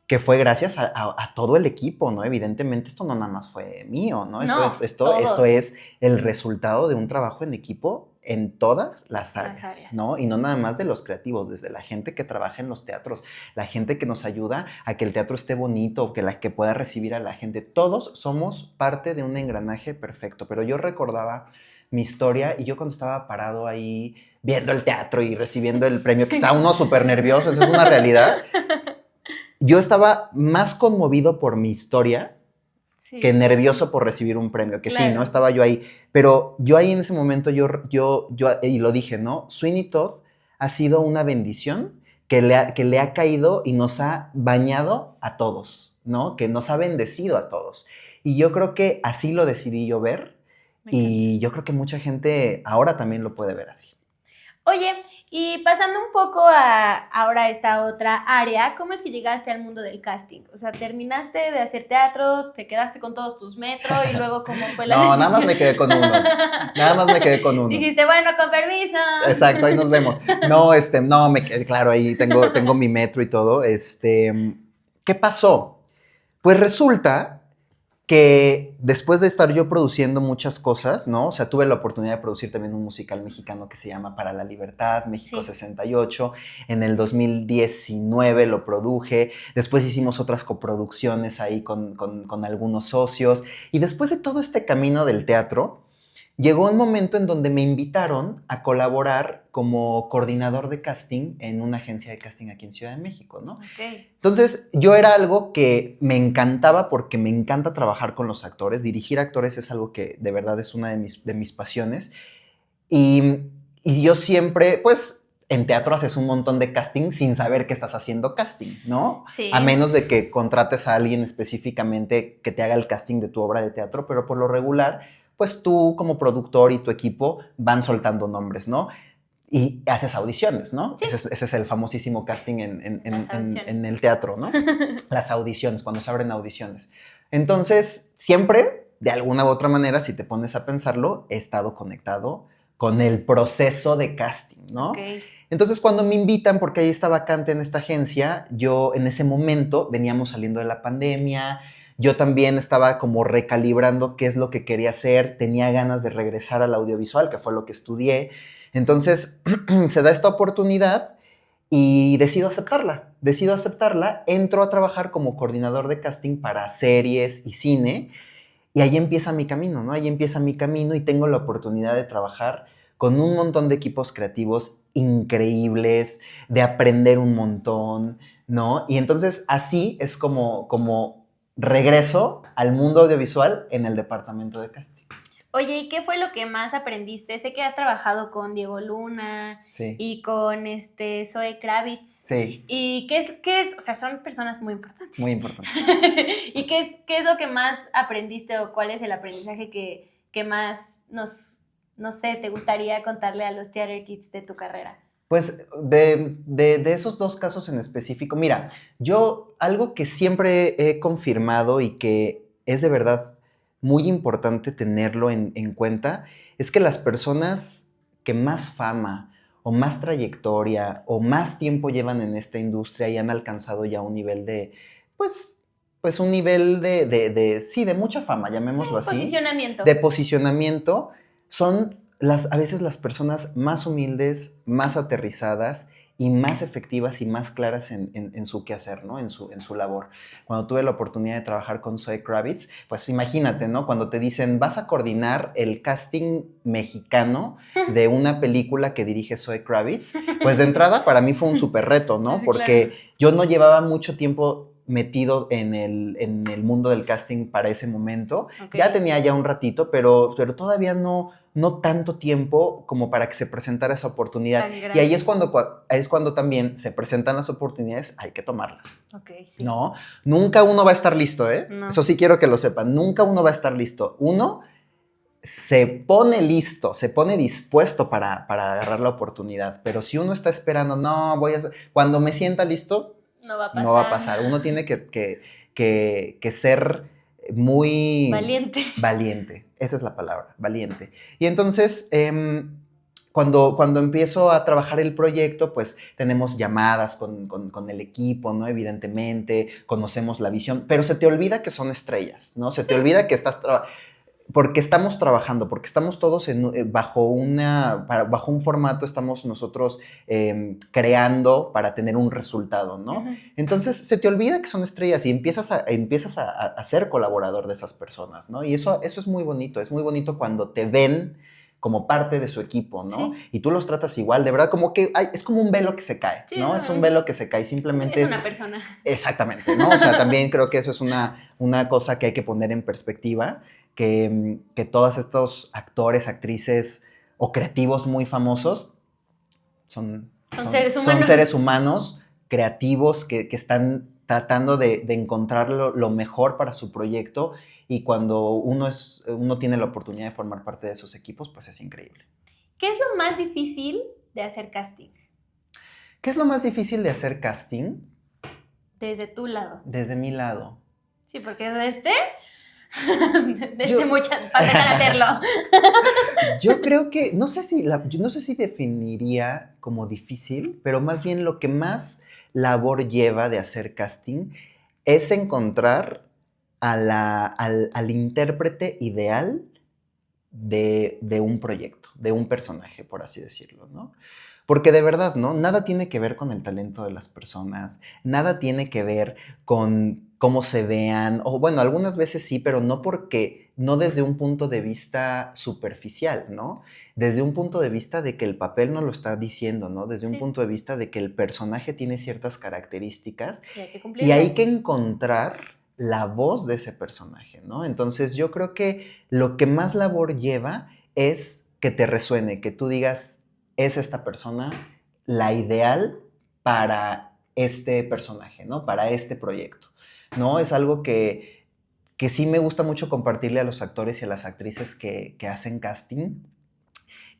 Que fue gracias a todo el equipo, ¿no? Evidentemente esto no nada más fue mío, ¿no? Esto es el resultado de un trabajo en equipo en todas las áreas, ¿no? Y no nada más de los creativos, desde la gente que trabaja en los teatros, la gente que nos ayuda a que el teatro esté bonito, que pueda recibir a la gente. Todos somos parte de un engranaje perfecto, pero yo recordaba mi historia y yo cuando estaba parado ahí viendo el teatro y recibiendo el premio, que estaba uno súper nervioso, esa es una realidad. Yo estaba más conmovido por mi historia que nervioso por recibir un premio, que claro. Sí, ¿no? Estaba yo ahí. Pero yo ahí en ese momento, y lo dije, ¿no? Sweeney Todd ha sido una bendición que le ha caído y nos ha bañado a todos, ¿no? Que nos ha bendecido a todos. Y yo creo que así lo decidí yo ver. Y yo creo que mucha gente ahora también lo puede ver así. Oye, y pasando un poco a ahora esta otra área, ¿cómo es que llegaste al mundo del casting? O sea, terminaste de hacer teatro, te quedaste con todos tus metros y luego ¿cómo fue la decisión? Nada más me quedé con uno. Nada más me quedé con uno. Dijiste, bueno, con permiso. Exacto, ahí nos vemos. Claro, ahí tengo mi metro y todo. ¿Qué pasó? Pues resulta que después de estar yo produciendo muchas cosas, ¿no? O sea, tuve la oportunidad de producir también un musical mexicano que se llama Para la Libertad, México 68. En el 2019 lo produje. Después hicimos otras coproducciones ahí con algunos socios. Y después de todo este camino del teatro, llegó un momento en donde me invitaron a colaborar como coordinador de casting en una agencia de casting aquí en Ciudad de México, ¿no? Okay. Entonces, yo era algo que me encantaba porque me encanta trabajar con los actores. Dirigir actores es algo que de verdad es una de mis pasiones. Y yo siempre, pues, en teatro haces un montón de casting sin saber que estás haciendo casting, ¿no? Sí. A menos de que contrates a alguien específicamente que te haga el casting de tu obra de teatro, pero por lo regular, pues tú como productor y tu equipo van soltando nombres, ¿no? Y haces audiciones, ¿no? Sí. Ese es el famosísimo casting en el teatro, ¿no? Las audiciones, cuando se abren audiciones. Entonces, siempre, de alguna u otra manera, si te pones a pensarlo, he estado conectado con el proceso de casting, ¿no? Okay. Entonces, cuando me invitan, porque ahí está vacante en esta agencia, yo en ese momento veníamos saliendo de la pandemia. Yo también estaba como recalibrando qué es lo que quería hacer, tenía ganas de regresar al audiovisual, que fue lo que estudié. Entonces, se da esta oportunidad y decido aceptarla. Entro a trabajar como coordinador de casting para series y cine y ahí empieza mi camino, ¿no? Ahí empieza mi camino y tengo la oportunidad de trabajar con un montón de equipos creativos increíbles, de aprender un montón, ¿no? Y entonces así es como regreso al mundo audiovisual en el departamento de casting. Oye, ¿y qué fue lo que más aprendiste? Sé que has trabajado con Diego Luna Sí, y con Zoe Kravitz. sí, ¿Y qué es? O sea, son personas muy importantes. muy importante. ¿Y qué es lo que más aprendiste o cuál es el aprendizaje que más no sé, te gustaría contarle a los Theater Kids de tu carrera? Pues de esos dos casos en específico, mira, yo algo que siempre he confirmado y que es de verdad muy importante tenerlo en cuenta, es que las personas que más fama o más trayectoria o más tiempo llevan en esta industria y han alcanzado ya un nivel pues, pues un nivel sí, de mucha fama, llamémoslo así, Posicionamiento. de posicionamiento, son a veces las personas más humildes, más aterrizadas y más efectivas y más claras en su quehacer, ¿no? En su labor. Cuando tuve la oportunidad de trabajar con Zoe Kravitz, pues imagínate, ¿no? Cuando te dicen, vas a coordinar el casting mexicano de una película que dirige Zoe Kravitz, pues de entrada para mí fue un súper reto, ¿no? Sí, Porque claro. yo no llevaba mucho tiempo metido en el mundo del casting para ese momento. Ok. Ya tenía ya un ratito, pero todavía no tanto tiempo como para que se presentara esa oportunidad. Tan Y grande. ahí es cuando también se presentan las oportunidades, hay que tomarlas. Ok, sí. ¿No? Nunca uno va a estar listo, ¿eh? No. Eso sí quiero que lo sepan. Nunca uno va a estar listo. Uno se pone listo, se pone dispuesto para agarrar la oportunidad. Pero si uno está esperando, no, cuando me sienta listo, No va a pasar. no va a pasar. Uno tiene que ser muy valiente. Esa es la palabra, valiente. Y entonces, cuando empiezo a trabajar el proyecto, pues tenemos llamadas con el equipo, ¿no? Evidentemente, conocemos la visión, pero se te olvida que son estrellas, ¿no? Se te olvida que porque estamos trabajando, porque estamos todos bajo un formato, estamos nosotros creando para tener un resultado, ¿no? Ujú. Entonces se te olvida que son estrellas y empiezas a ser colaborador de esas personas, ¿no? Y eso es muy bonito cuando te ven como parte de su equipo, ¿no? Sí. Y tú los tratas igual, de verdad, como que es como un velo que se cae, Sí, ¿no? eso Es un velo que se cae, simplemente es una persona. Exactamente, ¿no? O sea, también creo que eso es una cosa que hay que poner en perspectiva, que todos estos actores, actrices o creativos muy famosos son seres humanos creativos que están tratando de encontrar lo mejor para su proyecto, y cuando uno tiene la oportunidad de formar parte de esos equipos, pues es increíble. ¿Qué es lo más difícil de hacer casting? ¿Qué es lo más difícil de hacer casting? Desde tu lado. Desde mi lado. Sí, porque muchas para dejar hacerlo. Yo creo que, yo no sé si definiría como difícil, pero más bien lo que más labor lleva de hacer casting es encontrar al intérprete ideal de un proyecto, de un personaje, por así decirlo, ¿no? Porque de verdad, ¿no? Nada tiene que ver con el talento de las personas, nada tiene que ver con cómo se vean, o bueno, algunas veces sí, pero no desde un punto de vista superficial, ¿no? Desde un punto de vista de que el papel no lo está diciendo, ¿no? Desde un punto de vista de que el personaje tiene ciertas características y hay que encontrar la voz de ese personaje, ¿no? Entonces yo creo que lo que más labor lleva es que te resuene, que tú digas, es esta persona la ideal para este personaje, ¿no? Para este proyecto, ¿no? Es algo que sí me gusta mucho compartirle a los actores y a las actrices que hacen casting,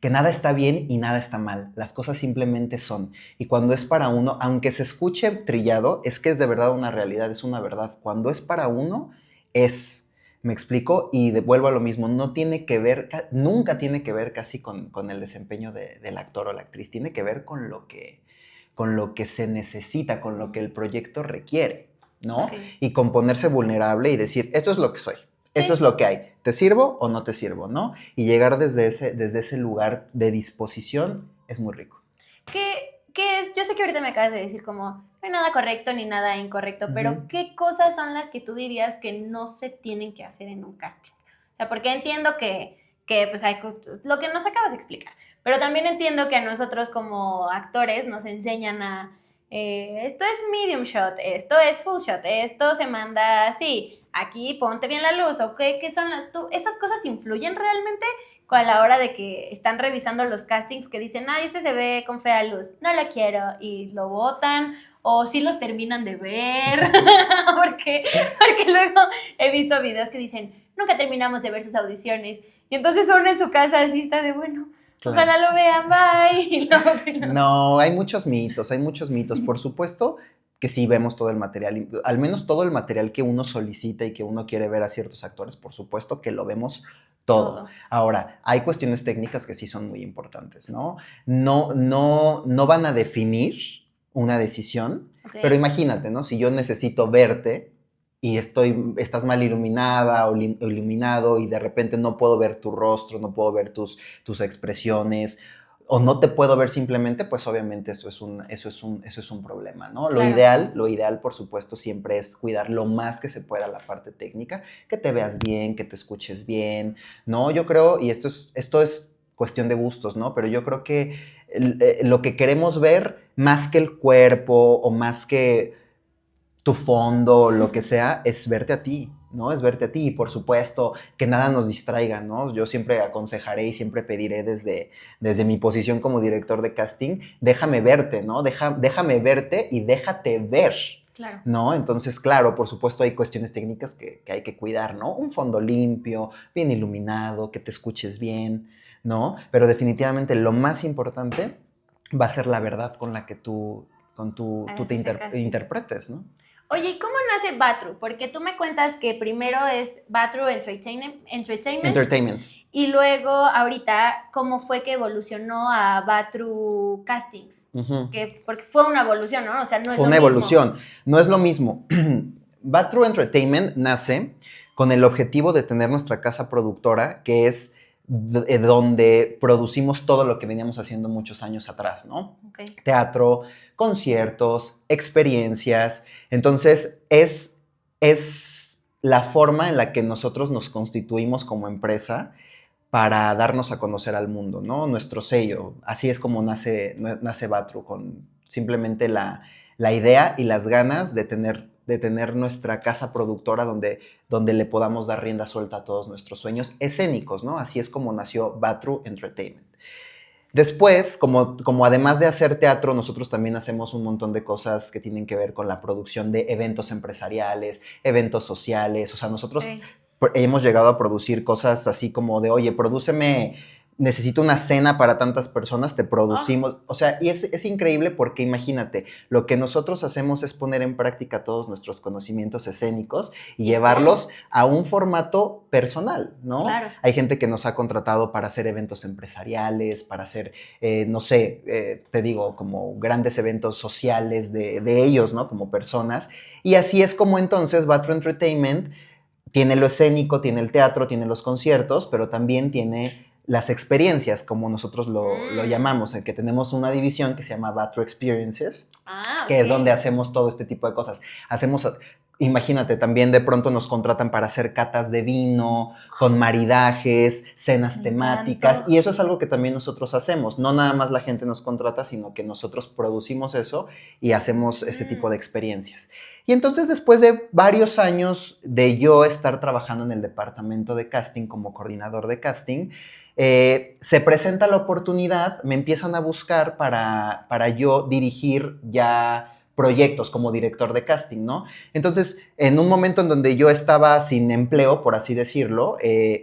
que nada está bien y nada está mal, las cosas simplemente son. Y cuando es para uno, aunque se escuche trillado, es que es de verdad una realidad, es una verdad. Cuando es para uno, es... ¿Me explico? Y vuelvo a lo mismo, no tiene que ver, nunca tiene que ver casi con el desempeño del actor o la actriz, tiene que ver con lo que se necesita, con lo que el proyecto requiere, ¿no? Okay. Y con ponerse vulnerable y decir, esto es lo que soy, esto es lo que hay, ¿te sirvo o no te sirvo, no? Y llegar desde ese lugar de disposición es muy rico. ¿Qué es? Yo sé que ahorita me acabas de decir como no hay nada correcto ni nada incorrecto, pero ¿qué cosas son las que tú dirías que no se tienen que hacer en un casting? O sea, porque entiendo que pues hay lo que nos acabas de explicar, pero también entiendo que a nosotros como actores nos enseñan a esto es medium shot, esto es full shot, esto se manda así. aquí ponte bien la luz, o qué son esas cosas influyen realmente a la hora de que están revisando los castings que dicen, ay, este se ve con fea luz, no lo quiero, y lo botan, o sí los terminan de ver, porque luego he visto videos que dicen, nunca terminamos de ver sus audiciones, y entonces uno en su casa así está de, bueno, Claro. ojalá lo vean, bye, y luego. No, hay muchos mitos. Por supuesto que sí vemos todo el material, al menos todo el material que uno solicita y que uno quiere ver a ciertos actores, por supuesto que lo vemos todo. Ahora, hay cuestiones técnicas que sí son muy importantes, ¿no? No van a definir una decisión, Okay. pero imagínate, ¿no? Si yo necesito verte y estás mal iluminada o iluminado y de repente no puedo ver tu rostro, no puedo ver tus Claro. expresiones, o no te puedo ver simplemente, pues obviamente eso es un problema, ¿no? Claro. Lo ideal, por supuesto, siempre es cuidar lo más que se pueda la parte técnica, que te veas bien, que te escuches bien, ¿no? Yo creo, y esto es cuestión de gustos, ¿no? Pero yo creo que lo que queremos ver, más que el cuerpo o más que tu fondo o lo que sea, es verte a ti, ¿no? Es verte a ti y por supuesto que nada nos distraiga, ¿no? Yo siempre aconsejaré y siempre pediré desde mi posición como director de casting, déjame verte, ¿no? Déjame verte y déjate ver. Claro. ¿No? Entonces, claro, por supuesto hay cuestiones técnicas que hay que cuidar, ¿no? Un fondo limpio, bien iluminado, que te escuches bien, ¿no? Pero definitivamente lo más importante va a ser la verdad con la que tú te interpretes, ¿no? Oye, ¿y cómo nace Batru? Porque tú me cuentas que primero es Batru Entertainment y luego ahorita, ¿cómo fue que evolucionó a Batru Castings? Porque fue una evolución, ¿no? O sea, no es lo mismo. Fue una evolución, no es lo mismo. Batru Entertainment nace con el objetivo de tener nuestra casa productora, que es donde producimos todo lo que veníamos haciendo muchos años atrás, ¿no? Okay. Teatro, conciertos, experiencias. Entonces, es la forma en la que nosotros nos constituimos como empresa para darnos a conocer al mundo, ¿no? Nuestro sello. Así es como nace Batru, con simplemente la idea y las ganas de tener nuestra casa productora donde le podamos dar rienda suelta a todos nuestros sueños escénicos, ¿no? Así es como nació Batru Entertainment. Después, como además de hacer teatro, nosotros también hacemos un montón de cosas que tienen que ver con la producción de eventos empresariales, eventos sociales. O sea, nosotros hemos llegado a producir cosas así como de, oye, necesito una cena para tantas personas, te producimos. O sea, y es increíble porque imagínate, lo que nosotros hacemos es poner en práctica todos nuestros conocimientos escénicos y llevarlos a un formato personal, ¿no? Claro. Hay gente que nos ha contratado para hacer eventos empresariales, para hacer, no sé, te digo, como grandes eventos sociales de ellos, ¿no? Como personas. Y así es como entonces Batru Entertainment tiene lo escénico, tiene el teatro, tiene los conciertos, pero también tiene las experiencias, como nosotros lo llamamos, en que tenemos una división que se llama Batru Experiences, que es donde hacemos todo este tipo de cosas. Imagínate, también de pronto nos contratan para hacer catas de vino, con maridajes, cenas temáticas, y eso es algo que también nosotros hacemos. No nada más la gente nos contrata, sino que nosotros producimos eso y hacemos ese tipo de experiencias. Y entonces, después de varios años de yo estar trabajando en el departamento de casting como coordinador de casting, se presenta la oportunidad, me empiezan a buscar para yo dirigir ya proyectos como director de casting, ¿no? Entonces, en un momento en donde yo estaba sin empleo, por así decirlo,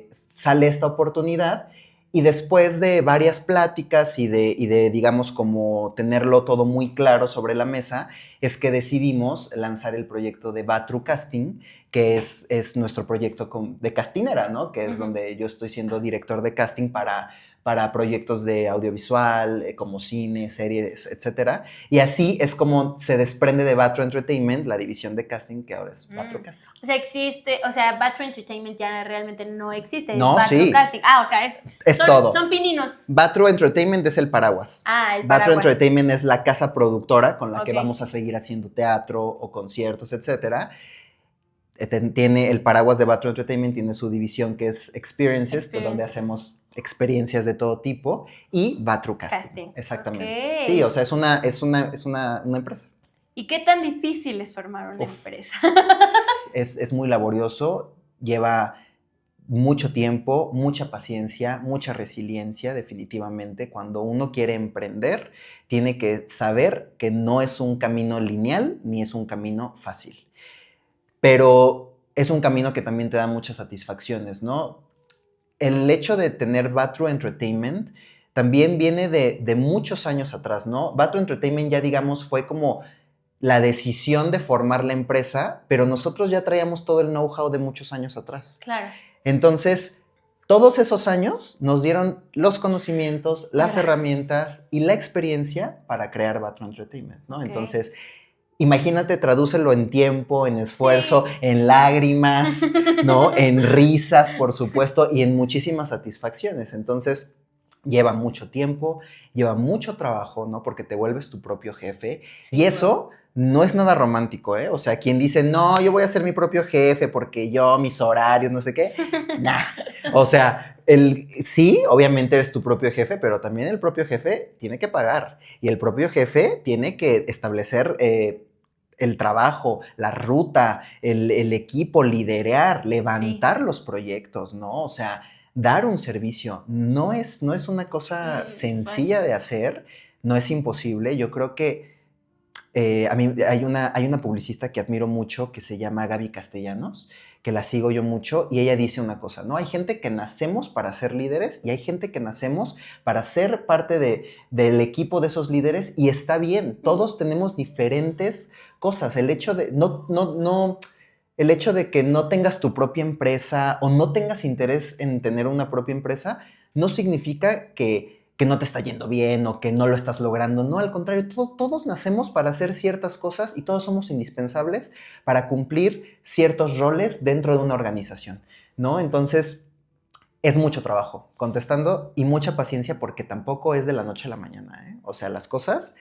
sale esta oportunidad y después de varias pláticas y de, digamos, como tenerlo todo muy claro sobre la mesa, es que decidimos lanzar el proyecto de Batru Casting, que es nuestro proyecto de castinera, ¿no? Que es donde yo estoy siendo director de casting para proyectos de audiovisual, como cine, series, etc. Y así es como se desprende de Batru Entertainment, la división de casting que ahora es Batru Casting. O sea, Batru Entertainment ya realmente no existe, es No, Batru Casting. O sea, es todo. Son pininos. Batru Entertainment es el paraguas. El paraguas. Batru Entertainment es la casa productora con la que vamos a seguir haciendo teatro o conciertos, etc. Tiene el paraguas de Batru Entertainment, tiene su división que es Experiences, donde hacemos experiencias de todo tipo, y Batru Casting. Exactamente. Okay. Sí, o sea, es una empresa. ¿Y qué tan difícil es formar una empresa? Es muy laborioso, lleva mucho tiempo, mucha paciencia, mucha resiliencia, definitivamente. Cuando uno quiere emprender, tiene que saber que no es un camino lineal ni es un camino fácil. Pero es un camino que también te da muchas satisfacciones, ¿no? El hecho de tener Batro Entertainment también viene de muchos años atrás, ¿no? Batro Entertainment ya, digamos, fue como la decisión de formar la empresa, pero nosotros ya traíamos todo el know-how de muchos años atrás. Claro. Entonces, todos esos años nos dieron los conocimientos, las herramientas y la experiencia para crear Batro Entertainment, ¿no? Okay. Entonces, imagínate, tradúcelo en tiempo, en esfuerzo, en lágrimas, ¿no? En risas, por supuesto, y en muchísimas satisfacciones. Entonces, lleva mucho tiempo, lleva mucho trabajo, ¿no? Porque te vuelves tu propio jefe. Y eso no es nada romántico, ¿eh? O sea, quien dice, no, yo voy a ser mi propio jefe porque yo, mis horarios, no sé qué. Nah. O sea, sí, obviamente eres tu propio jefe, pero también el propio jefe tiene que pagar. Y el propio jefe tiene que establecer el trabajo, la ruta, el equipo, liderar, levantar los proyectos, ¿no? O sea, dar un servicio no es una cosa sencilla de hacer, no es imposible. Yo creo que a mí hay una publicista que admiro mucho que se llama Gaby Castellanos, que la sigo yo mucho, y ella dice una cosa, ¿no? Hay gente que nacemos para ser líderes y hay gente que nacemos para ser parte del equipo de esos líderes, y está bien, todos tenemos diferentes cosas. El hecho de el hecho de que no tengas tu propia empresa o no tengas interés en tener una propia empresa no significa que no te está yendo bien o que no lo estás logrando. No, al contrario, todos nacemos para hacer ciertas cosas y todos somos indispensables para cumplir ciertos roles dentro de una organización, ¿no? Entonces, es mucho trabajo, contestando, y mucha paciencia, porque tampoco es de la noche a la mañana, ¿eh? O sea, las cosas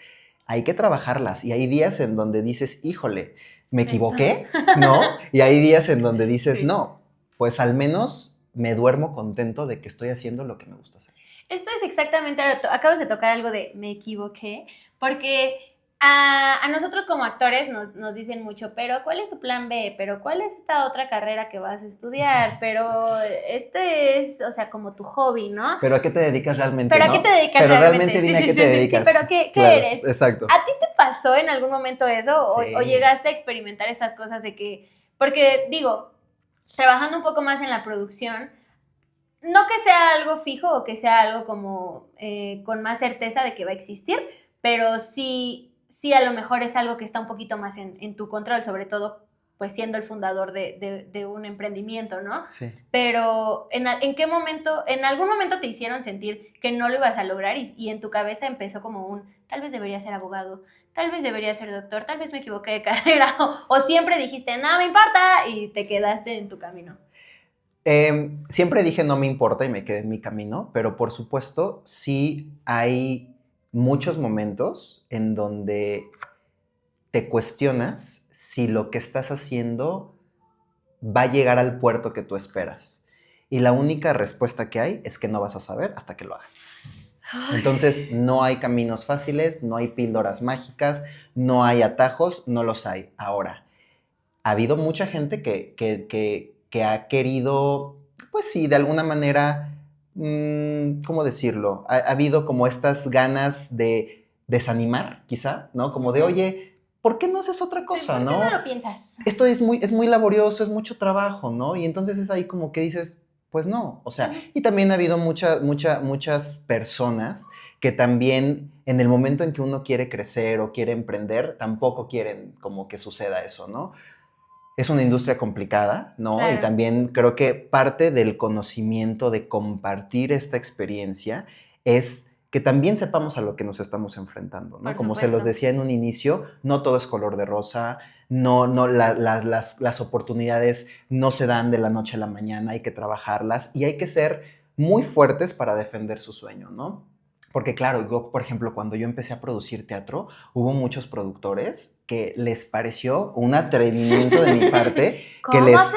hay que trabajarlas, y hay días en donde dices, híjole, me equivoqué, ¿no? Y hay días en donde dices, no, pues al menos me duermo contento de que estoy haciendo lo que me gusta hacer. Esto es exactamente, acabas de tocar algo de me equivoqué, porque a nosotros como actores nos dicen mucho, pero ¿cuál es tu plan B? ¿Pero cuál es esta otra carrera que vas a estudiar? Pero este es, o sea, como tu hobby, ¿no? ¿Pero a qué te dedicas realmente? ¿Pero ¿no? a qué te dedicas pero realmente? Dime a qué te dedicas. Sí, pero ¿qué claro, eres? Exacto. ¿A ti te pasó en algún momento eso? Sí. ¿O llegaste a experimentar estas cosas de que, porque digo, trabajando un poco más en la producción, no que sea algo fijo o que sea algo como con más certeza de que va a existir, pero sí a lo mejor es algo que está un poquito más en tu control, sobre todo pues siendo el fundador de un emprendimiento, ¿no? Sí. Pero ¿en qué momento, en algún momento te hicieron sentir que no lo ibas a lograr y en tu cabeza empezó como tal vez debería ser abogado, tal vez debería ser doctor, tal vez me equivoqué de carrera, o siempre dijiste, no me importa, y te quedaste en tu camino? Siempre dije no me importa y me quedé en mi camino, pero por supuesto sí hay muchos momentos en donde te cuestionas si lo que estás haciendo va a llegar al puerto que tú esperas. Y la única respuesta que hay es que no vas a saber hasta que lo hagas. Entonces no hay caminos fáciles, no hay píldoras mágicas, no hay atajos, no los hay. Ahora, ha habido mucha gente que ha querido, pues sí, de alguna manera, ¿cómo decirlo? Ha habido como estas ganas de desanimar, quizá, ¿no? Como de, oye, ¿por qué no haces otra cosa, sí, no? ¿por qué no lo piensas? Esto es muy laborioso, es mucho trabajo, ¿no? Y entonces es ahí como que dices, pues no, o sea, y también ha habido muchas personas que también en el momento en que uno quiere crecer o quiere emprender, tampoco quieren como que suceda eso, ¿no? Es una industria complicada, ¿no? Claro. Y también creo que parte del conocimiento de compartir esta experiencia es que también sepamos a lo que nos estamos enfrentando, ¿no? Por Como se supuesto. los decía en un inicio, no todo es color de rosa, las oportunidades no se dan de la noche a la mañana, hay que trabajarlas y hay que ser muy fuertes para defender su sueño, ¿no? Porque claro, yo, por ejemplo, cuando yo empecé a producir teatro, hubo muchos productores que les pareció un atrevimiento de mi parte ¿Cómo se atreve?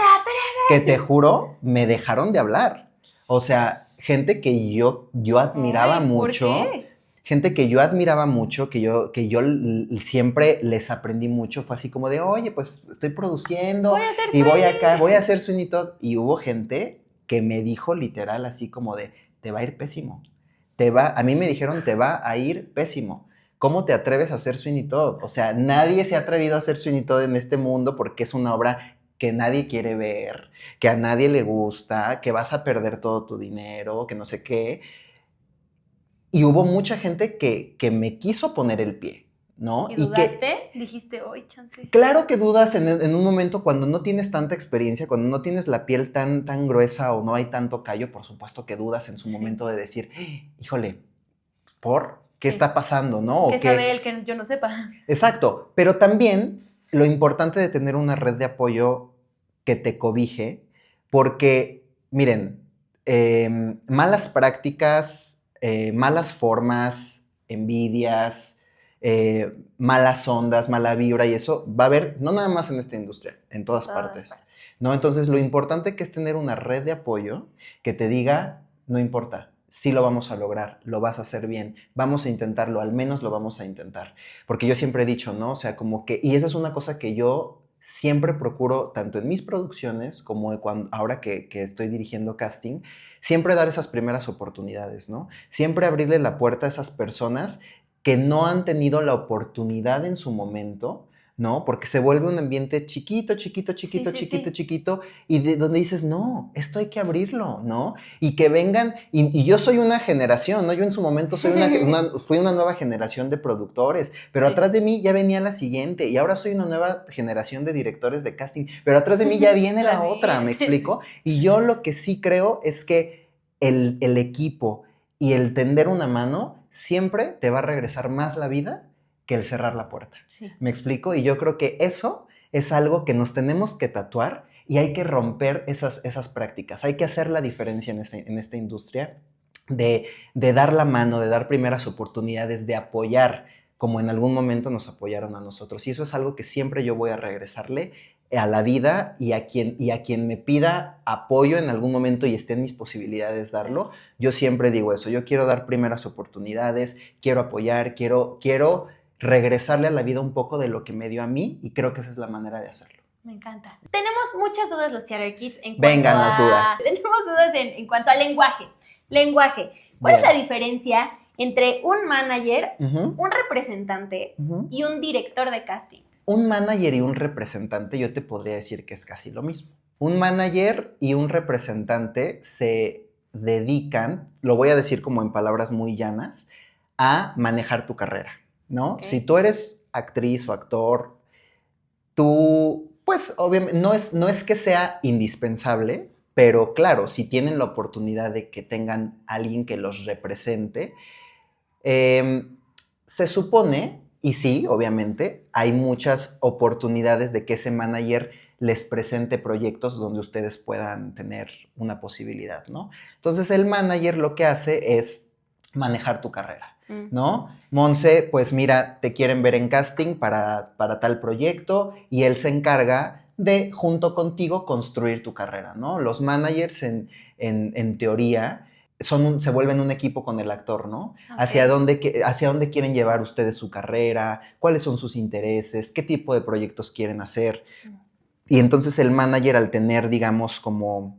que te juro, me dejaron de hablar. O sea, gente que yo admiraba Ay, ¿por mucho, qué? gente que yo admiraba mucho, siempre les aprendí mucho, fue así como de, oye, pues estoy produciendo Voy a hacer y voy Sweeney. acá, voy a hacer Sweeney Todd. Y hubo gente que me dijo literal así como de, te va a ir pésimo. A mí me dijeron, te va a ir pésimo. ¿Cómo te atreves a hacer Sweeney Todd? O sea, nadie se ha atrevido a hacer Sweeney Todd en este mundo porque es una obra que nadie quiere ver, que a nadie le gusta, que vas a perder todo tu dinero, que no sé qué. Y hubo mucha gente que me quiso poner el pie, ¿no? ¿Y dudaste? Dijiste, hoy chance. Claro que dudas en un momento cuando no tienes tanta experiencia, cuando no tienes la piel tan gruesa o no hay tanto callo, por supuesto que dudas en su momento de decir, híjole, ¿qué está pasando, no? ¿Qué sabe él que yo no sepa? Exacto, pero también lo importante de tener una red de apoyo que te cobije, porque, miren, malas prácticas, malas formas, envidias, malas ondas, mala vibra, y eso va a haber, no nada más en esta industria, en todas partes, ¿no? Entonces, lo importante que es tener una red de apoyo que te diga, no importa, sí lo vamos a lograr, lo vas a hacer bien, vamos a intentarlo, al menos lo vamos a intentar. Porque yo siempre he dicho, ¿no? O sea, como que, y esa es una cosa que yo siempre procuro, tanto en mis producciones como ahora que estoy dirigiendo casting, siempre dar esas primeras oportunidades, ¿no? Siempre abrirle la puerta a esas personas que no han tenido la oportunidad en su momento, ¿no? Porque se vuelve un ambiente chiquito, y donde dices, no, esto hay que abrirlo, ¿no? Y que vengan, y yo soy una generación, ¿no? Yo en su momento fui una nueva generación de productores, pero atrás de mí ya venía la siguiente, y ahora soy una nueva generación de directores de casting, pero atrás de mí ya viene la otra, ¿me explico? Y yo lo que sí creo es que el equipo y el tender una mano siempre te va a regresar más la vida que el cerrar la puerta. Sí. ¿Me explico? Y yo creo que eso es algo que nos tenemos que tatuar y hay que romper esas prácticas. Hay que hacer la diferencia en esta industria de dar la mano, de dar primeras oportunidades, de apoyar como en algún momento nos apoyaron a nosotros. Y eso es algo que siempre yo voy a regresarle a la vida y a quien me pida apoyo en algún momento y esté en mis posibilidades darlo. Yo siempre digo eso. Yo quiero dar primeras oportunidades, quiero apoyar, quiero regresarle a la vida un poco de lo que me dio a mí y creo que esa es la manera de hacerlo. Me encanta. Tenemos muchas dudas los Theater Kids en cuanto Vengan las dudas. Tenemos dudas en cuanto al lenguaje. ¿Cuál es la diferencia entre un manager, un representante y un director de casting? Un manager y un representante yo te podría decir que es casi lo mismo. Un manager y un representante se dedican, lo voy a decir como en palabras muy llanas, a manejar tu carrera, ¿no? Okay. Si tú eres actriz o actor, tú, pues obviamente, no es que sea indispensable, pero claro, si tienen la oportunidad de que tengan alguien que los represente, se supone, y sí, obviamente, hay muchas oportunidades de que ese manager les presente proyectos donde ustedes puedan tener una posibilidad, ¿no? Entonces, el manager lo que hace es manejar tu carrera, ¿no? Monse, pues mira, te quieren ver en casting para tal proyecto y él se encarga de, junto contigo, construir tu carrera, ¿no? Los managers, en teoría, se vuelven un equipo con el actor, ¿no? Okay. Hacia dónde quieren llevar ustedes su carrera, cuáles son sus intereses, qué tipo de proyectos quieren hacer. Y entonces el manager, al tener, digamos, como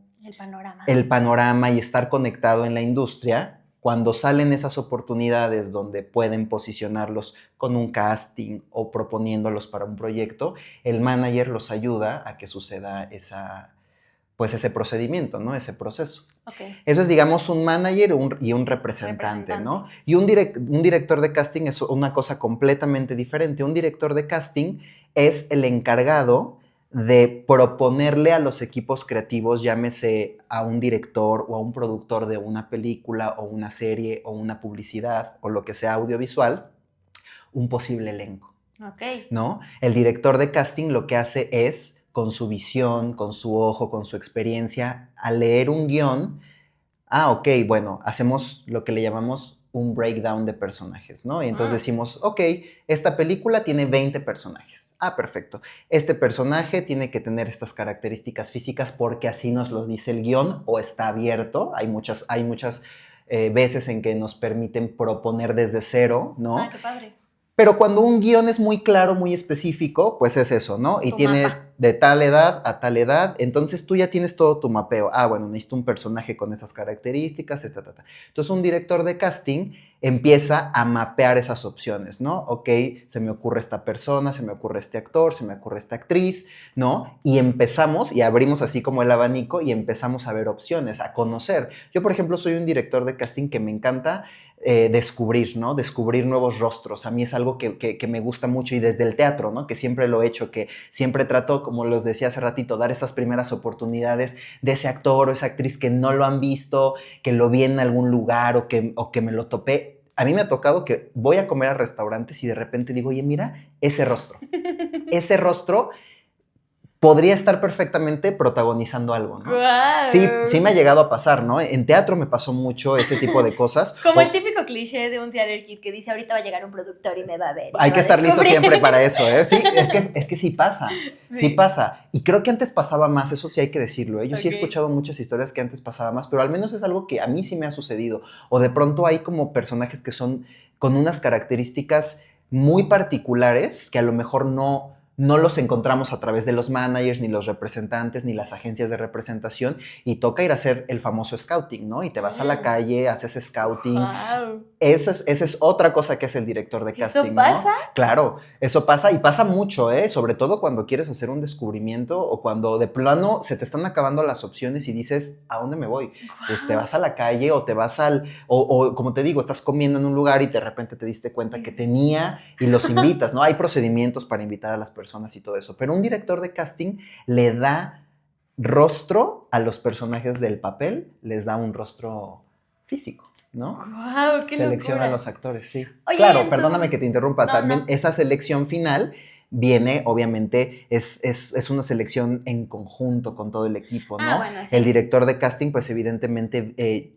el panorama y estar conectado en la industria, cuando salen esas oportunidades donde pueden posicionarlos con un casting o proponiéndolos para un proyecto, el manager los ayuda a que suceda ese procedimiento, ¿no? Ese proceso. Okay. Eso es, digamos, un manager y un representante, ¿no? Y un director de casting es una cosa completamente diferente. Un director de casting es el encargado de proponerle a los equipos creativos, llámese a un director o a un productor de una película o una serie o una publicidad o lo que sea audiovisual, un posible elenco. Okay. ¿No? El director de casting lo que hace es, con su visión, con su ojo, con su experiencia, al leer un guión, ok, bueno, hacemos lo que le llamamos un breakdown de personajes, ¿no? Y entonces decimos, ok, esta película tiene 20 personajes. Perfecto. Este personaje tiene que tener estas características físicas porque así nos lo dice el guión o está abierto. Hay muchas veces en que nos permiten proponer desde cero, ¿no? Ah, qué padre. Pero cuando un guión es muy claro, muy específico, pues es eso, ¿no? Y Tu tiene mapa. de tal edad a tal edad, entonces tú ya tienes todo tu mapeo. Ah, bueno, necesito un personaje con esas características, Entonces un director de casting empieza a mapear esas opciones, ¿no? Ok, se me ocurre esta persona, se me ocurre este actor, se me ocurre esta actriz, ¿no? Y empezamos y abrimos así como el abanico y empezamos a ver opciones, a conocer. Yo, por ejemplo, soy un director de casting que me encanta descubrir, ¿no? Descubrir nuevos rostros. A mí es algo que me gusta mucho y desde el teatro, ¿no? Que siempre lo he hecho, que siempre trato, como los decía hace ratito, dar estas primeras oportunidades de ese actor o esa actriz que no lo han visto, que lo vi en algún lugar o que me lo topé. A mí me ha tocado que voy a comer a restaurantes y de repente digo, oye, mira, ese rostro podría estar perfectamente protagonizando algo, ¿no? Guau. Sí me ha llegado a pasar, ¿no? En teatro me pasó mucho ese tipo de cosas. Como el típico cliché de un theater kid que dice, ahorita va a llegar un productor y me va a ver. Hay que estar listo siempre para eso, ¿eh? Sí, es que sí pasa, sí pasa. Y creo que antes pasaba más, eso sí hay que decirlo, ¿eh? Yo sí he escuchado muchas historias que antes pasaba más, pero al menos es algo que a mí sí me ha sucedido. O de pronto hay como personajes que son con unas características muy particulares que a lo mejor no los encontramos a través de los managers, ni los representantes, ni las agencias de representación, y toca ir a hacer el famoso scouting, ¿no? Y te vas a la calle, haces scouting. Wow. Esa es otra cosa que hace el director de casting, ¿Eso pasa? ¿no? Claro, eso pasa y pasa mucho, ¿eh? Sobre todo cuando quieres hacer un descubrimiento o cuando de plano se te están acabando las opciones y dices, ¿a dónde me voy? Wow. Pues te vas a la calle o te vas o como te digo, estás comiendo en un lugar y de repente te diste cuenta que tenía y los invitas, ¿no? Hay procedimientos para invitar a las personas y todo eso, pero un director de casting le da rostro a los personajes del papel, les da un rostro físico, ¿no? Wow, qué Selecciona locura. a los actores, sí. Oye, claro, perdóname que te interrumpa, No, también no. esa selección final viene, obviamente, es una selección en conjunto con todo el equipo, ¿no? Bueno, sí. El director de casting, pues evidentemente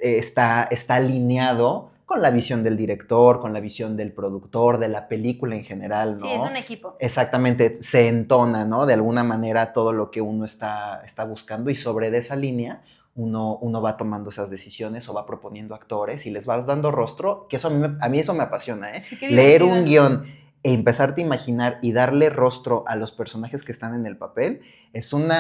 está alineado con la visión del director, con la visión del productor, de la película en general, ¿no? Sí, es un equipo. Exactamente, se entona, ¿no? De alguna manera todo lo que uno está buscando y sobre de esa línea uno va tomando esas decisiones o va proponiendo actores y les vas dando rostro, que eso a mí eso me apasiona, ¿eh? Sí, qué Leer divertido. un guión e empezarte a imaginar y darle rostro a los personajes que están en el papel es un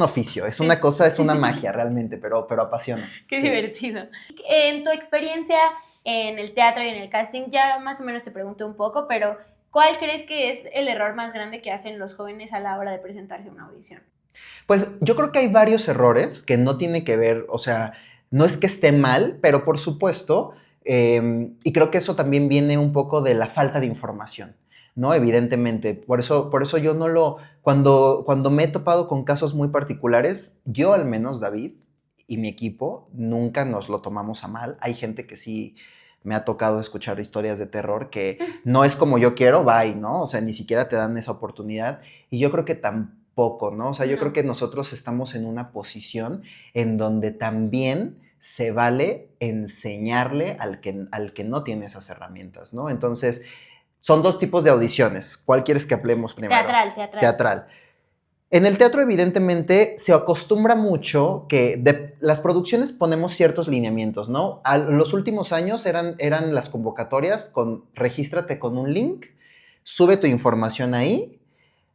oficio, es una cosa, es una magia realmente, pero apasiona. Qué Sí. divertido. En tu experiencia en el teatro y en el casting, ya más o menos te pregunté un poco, pero ¿cuál crees que es el error más grande que hacen los jóvenes a la hora de presentarse a una audición? Pues yo creo que hay varios errores que no tienen que ver, o sea, no es que esté mal, pero por supuesto, y creo que eso también viene un poco de la falta de información, ¿no? Evidentemente, por eso yo no cuando me he topado con casos muy particulares, yo al menos, David, y mi equipo, nunca nos lo tomamos a mal. Hay gente que sí me ha tocado escuchar historias de terror que no es como yo quiero, bye, ¿no? O sea, ni siquiera te dan esa oportunidad. Y yo creo que tampoco, ¿no? O sea, yo creo que nosotros estamos en una posición en donde también se vale enseñarle al que no tiene esas herramientas, ¿no? Entonces, son dos tipos de audiciones. ¿Cuál quieres que hablemos primero? Teatral. En el teatro, evidentemente, se acostumbra mucho que de las producciones ponemos ciertos lineamientos, ¿no? A los últimos años eran las convocatorias con regístrate con un link, sube tu información ahí,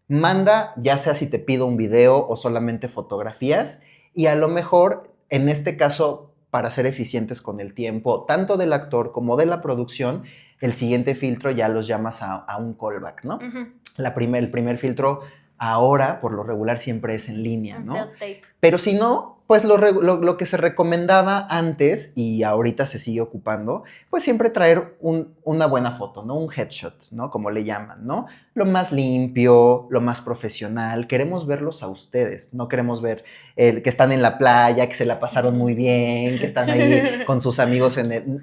manda, ya sea si te pido un video o solamente fotografías, y a lo mejor, en este caso, para ser eficientes con el tiempo, tanto del actor como de la producción, el siguiente filtro ya los llamas a un callback, ¿no? Uh-huh. El primer filtro ahora, por lo regular, siempre es en línea, ¿no? Self-tape. Pero si no, pues lo que se recomendaba antes y ahorita se sigue ocupando, pues siempre traer una buena foto, ¿no? Un headshot, ¿no? Como le llaman, ¿no? Lo más limpio, lo más profesional. Queremos verlos a ustedes, no queremos ver que están en la playa, que se la pasaron muy bien, que están ahí con sus amigos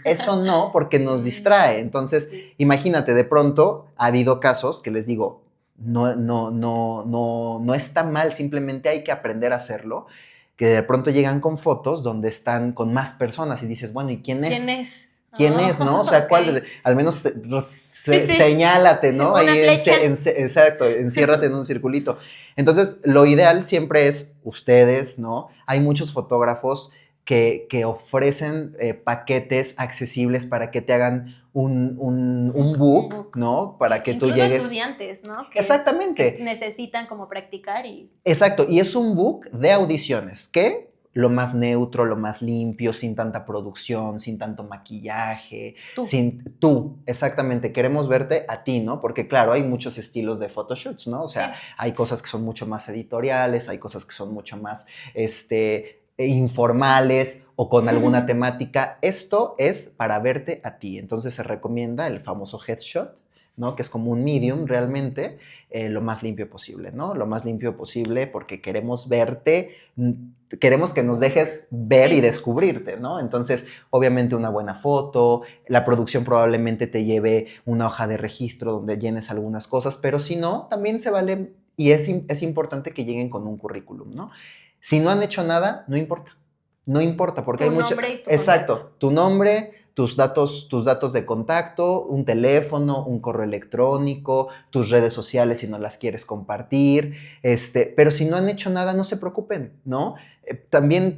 Eso no, porque nos distrae. Entonces, imagínate, de pronto ha habido casos que les digo, no está mal, simplemente hay que aprender a hacerlo, que de pronto llegan con fotos donde están con más personas y dices, bueno, ¿y quién es? ¿Quién es? ¿Quién es, no? O sea, Okay. ¿cuál? Al menos señálate, ¿no? Una ahí flecha. exacto, enciérrate en un circulito. Entonces, lo ideal siempre es ustedes, ¿no? Hay muchos fotógrafos que ofrecen paquetes accesibles para que te hagan un book, ¿no? Para que tú Incluso llegues... estudiantes, ¿no? Exactamente. Que necesitan como practicar y... Exacto, y es un book de audiciones, que lo más neutro, lo más limpio, sin tanta producción, sin tanto maquillaje, exactamente, queremos verte a ti, ¿no? Porque claro, hay muchos estilos de photoshoots, ¿no? O sea, hay cosas que son mucho más editoriales, hay cosas que son mucho más, informales o con alguna temática. Esto es para verte a ti, entonces se recomienda el famoso headshot, ¿no? Que es como un medium realmente, lo más limpio posible, ¿no? Lo más limpio posible porque queremos verte, queremos que nos dejes ver y descubrirte, ¿no? Entonces, obviamente una buena foto, la producción probablemente te lleve una hoja de registro donde llenes algunas cosas, pero si no, también se vale y es importante que lleguen con un currículum, ¿no? Si no han hecho nada, no importa. No importa, porque hay mucho... Exacto, tu nombre, tus datos de contacto, un teléfono, un correo electrónico, tus redes sociales si no las quieres compartir, pero si no han hecho nada, no se preocupen, ¿no? También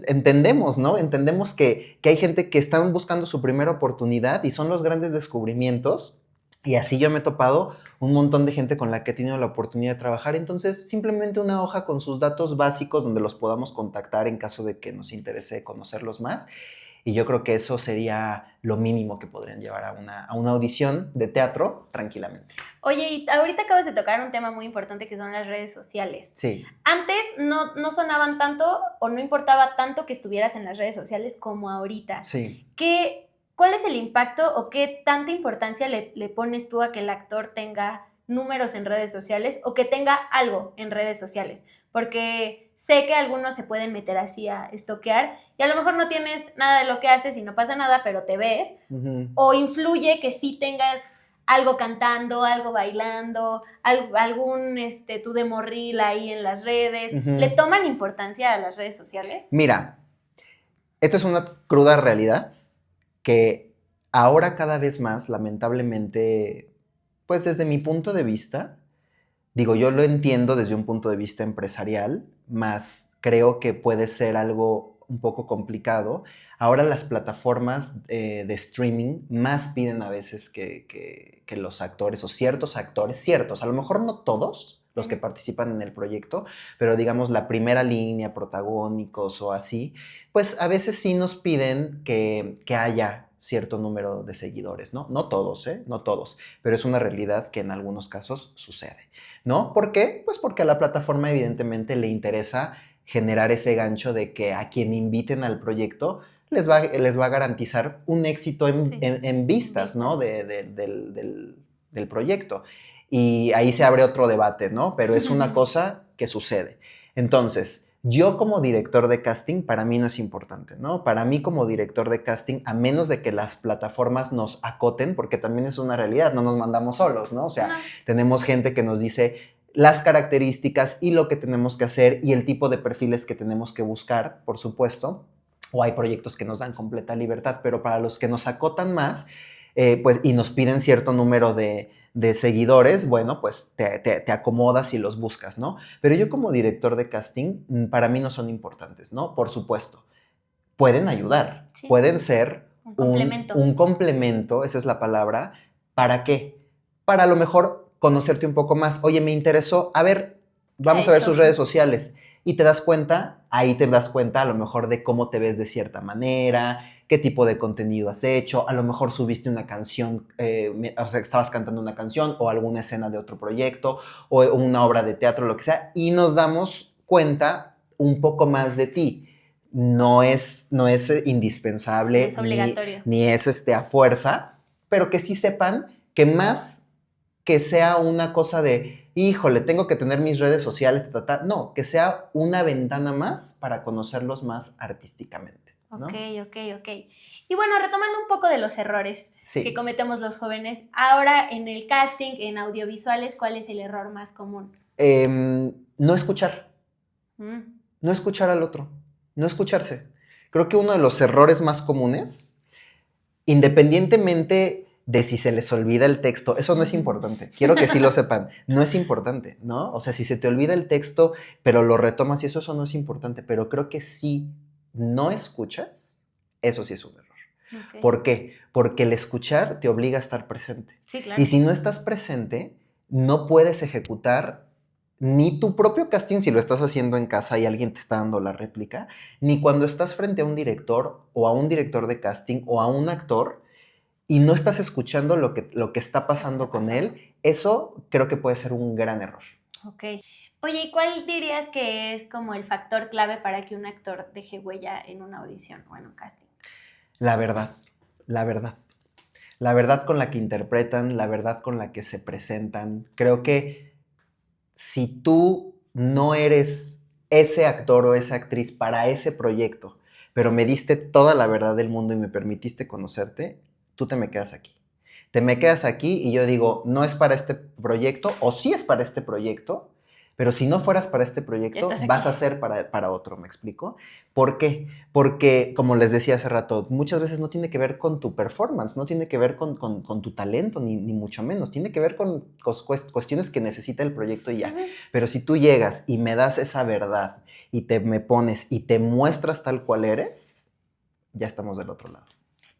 entendemos, ¿no? Entendemos que hay gente que está buscando su primera oportunidad y son los grandes descubrimientos. Y así yo me he topado un montón de gente con la que he tenido la oportunidad de trabajar. Entonces, simplemente una hoja con sus datos básicos donde los podamos contactar en caso de que nos interese conocerlos más. Y yo creo que eso sería lo mínimo que podrían llevar a una audición de teatro tranquilamente. Oye, y ahorita acabas de tocar un tema muy importante que son las redes sociales. Sí. Antes no sonaban tanto o no importaba tanto que estuvieras en las redes sociales como ahorita. Sí. ¿Cuál es el impacto o qué tanta importancia le pones tú a que el actor tenga números en redes sociales o que tenga algo en redes sociales? Porque sé que algunos se pueden meter así a estoquear y a lo mejor no tienes nada de lo que haces y no pasa nada, pero te ves. Uh-huh. O influye que sí tengas algo cantando, algo bailando, algún tu demo reel ahí en las redes. Uh-huh. ¿Le toman importancia a las redes sociales? Mira, esta es una cruda realidad que ahora cada vez más, lamentablemente, pues desde mi punto de vista, digo, yo lo entiendo desde un punto de vista empresarial, más creo que puede ser algo un poco complicado. Ahora las plataformas de streaming más piden a veces que los actores o ciertos actores, a lo mejor no todos los que participan en el proyecto, pero digamos la primera línea, protagónicos o así, pues a veces sí nos piden que haya cierto número de seguidores, ¿no? No todos, no todos, pero es una realidad que en algunos casos sucede, ¿no? ¿Por qué? Pues porque a la plataforma evidentemente le interesa generar ese gancho de que a quien inviten al proyecto les va a garantizar un éxito en vistas, ¿no? Del proyecto. Y ahí se abre otro debate, ¿no? Pero es una cosa que sucede. Entonces, yo como director de casting, para mí no es importante, ¿no? Para mí como director de casting, a menos de que las plataformas nos acoten, porque también es una realidad, no nos mandamos solos, ¿no? O sea, tenemos gente que nos dice las características y lo que tenemos que hacer y el tipo de perfiles que tenemos que buscar, por supuesto. O hay proyectos que nos dan completa libertad, pero para los que nos acotan más, pues, y nos piden cierto número de seguidores, bueno, pues te acomodas y los buscas, ¿no? Pero yo como director de casting, para mí no son importantes, ¿no? Por supuesto, pueden ayudar, pueden ser un complemento, esa es la palabra. ¿Para qué? Para a lo mejor conocerte un poco más. Oye, me interesó, a ver, vamos a ver sus redes sociales. Y te das cuenta, ahí te das cuenta a lo mejor de cómo te ves de cierta manera, qué tipo de contenido has hecho, a lo mejor subiste una canción, o sea, estabas cantando una canción o alguna escena de otro proyecto o una obra de teatro, lo que sea, y nos damos cuenta un poco más de ti. No es indispensable, no es obligatorio, ni es a fuerza, pero que sí sepan que más que sea una cosa de, híjole, tengo que tener mis redes sociales, no, que sea una ventana más para conocerlos más artísticamente, ¿no? Ok. Y bueno, retomando un poco de los errores que cometemos los jóvenes, ahora en el casting, en audiovisuales, ¿cuál es el error más común? No escuchar. No escuchar al otro. No escucharse. Creo que uno de los errores más comunes, independientemente de si se les olvida el texto, eso no es importante. Quiero que sí lo sepan. No es importante, ¿no? O sea, si se te olvida el texto, pero lo retomas y eso no es importante. Pero creo que sí no escuchas, eso sí es un error. Ok. ¿Por qué? Porque el escuchar te obliga a estar presente. Sí, claro. Y si no estás presente, no puedes ejecutar ni tu propio casting si lo estás haciendo en casa y alguien te está dando la réplica, ni cuando estás frente a un director o a un director de casting o a un actor y no estás escuchando lo que está pasando con él. Eso creo que puede ser un gran error. Ok. Oye, ¿y cuál dirías que es como el factor clave para que un actor deje huella en una audición o en un casting? La verdad, la verdad. La verdad con la que interpretan, la verdad con la que se presentan. Creo que si tú no eres ese actor o esa actriz para ese proyecto, pero me diste toda la verdad del mundo y me permitiste conocerte, tú te me quedas aquí. Te me quedas aquí y yo digo, no es para este proyecto, o sí es para este proyecto, pero si no fueras para este proyecto, vas a ser para otro, ¿me explico? ¿Por qué? Porque, como les decía hace rato, muchas veces no tiene que ver con tu performance, no tiene que ver con tu talento, ni mucho menos, tiene que ver con cuestiones que necesita el proyecto y ya. Ujú. Pero si tú llegas y me das esa verdad y me pones y te muestras tal cual eres, ya estamos del otro lado.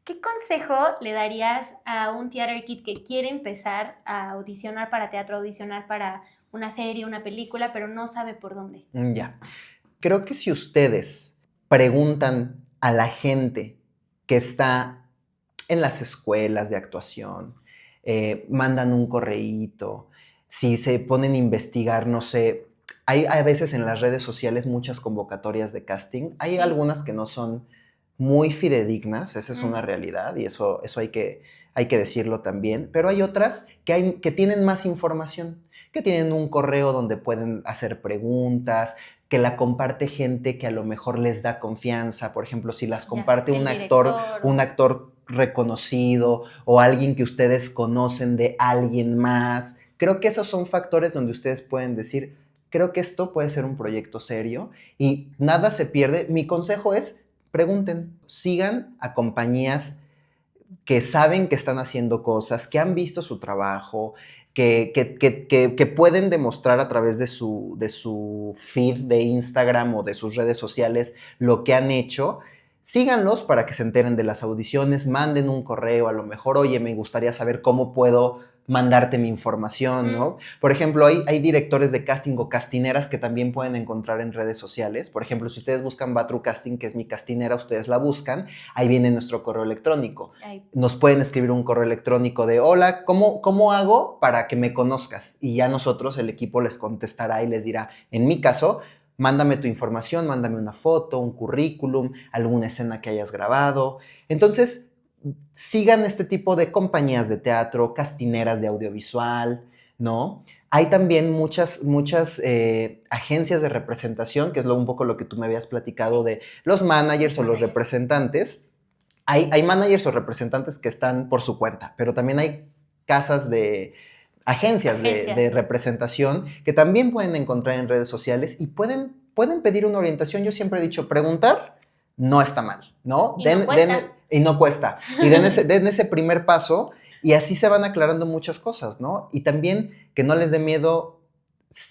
¿Qué consejo le darías a un theater kid que quiere empezar a audicionar para teatro, audicionar para una serie, una película, pero no sabe por dónde? Ya. Creo que si ustedes preguntan a la gente que está en las escuelas de actuación, mandan un correíto, si se ponen a investigar, no sé, hay a veces en las redes sociales muchas convocatorias de casting, hay Sí. algunas que no son muy fidedignas, esa es Mm. una realidad y eso hay que decirlo también, pero hay otras que tienen más información, que tienen un correo donde pueden hacer preguntas, que la comparte gente que a lo mejor les da confianza, por ejemplo, si las comparte un actor reconocido o alguien que ustedes conocen de alguien más. Creo que esos son factores donde ustedes pueden decir, creo que esto puede ser un proyecto serio y nada se pierde. Mi consejo es, pregunten, sigan a compañías que saben que están haciendo cosas, que han visto su trabajo, que pueden demostrar a través de su feed de Instagram o de sus redes sociales lo que han hecho. Síganlos para que se enteren de las audiciones, manden un correo, a lo mejor, oye, me gustaría saber cómo puedo mandarte mi información, ¿no? Por ejemplo, hay directores de casting o castineras que también pueden encontrar en redes sociales. Por ejemplo, si ustedes buscan Batru Casting, que es mi castinera, ustedes la buscan, ahí viene nuestro correo electrónico. Nos pueden escribir un correo electrónico de, hola, ¿cómo hago para que me conozcas? Y ya nosotros, el equipo, les contestará y les dirá, en mi caso, mándame tu información, mándame una foto, un currículum, alguna escena que hayas grabado. Entonces, sigan este tipo de compañías de teatro, castineras de audiovisual, ¿no? Hay también muchas agencias de representación, que es un poco lo que tú me habías platicado de los managers o los representantes. Hay managers o representantes que están por su cuenta, pero también hay agencias de representación que también pueden encontrar en redes sociales y pueden pedir una orientación. Yo siempre he dicho, preguntar no está mal, ¿no? Y no cuesta. Y den ese primer paso y así se van aclarando muchas cosas, ¿no? Y también que no les dé miedo,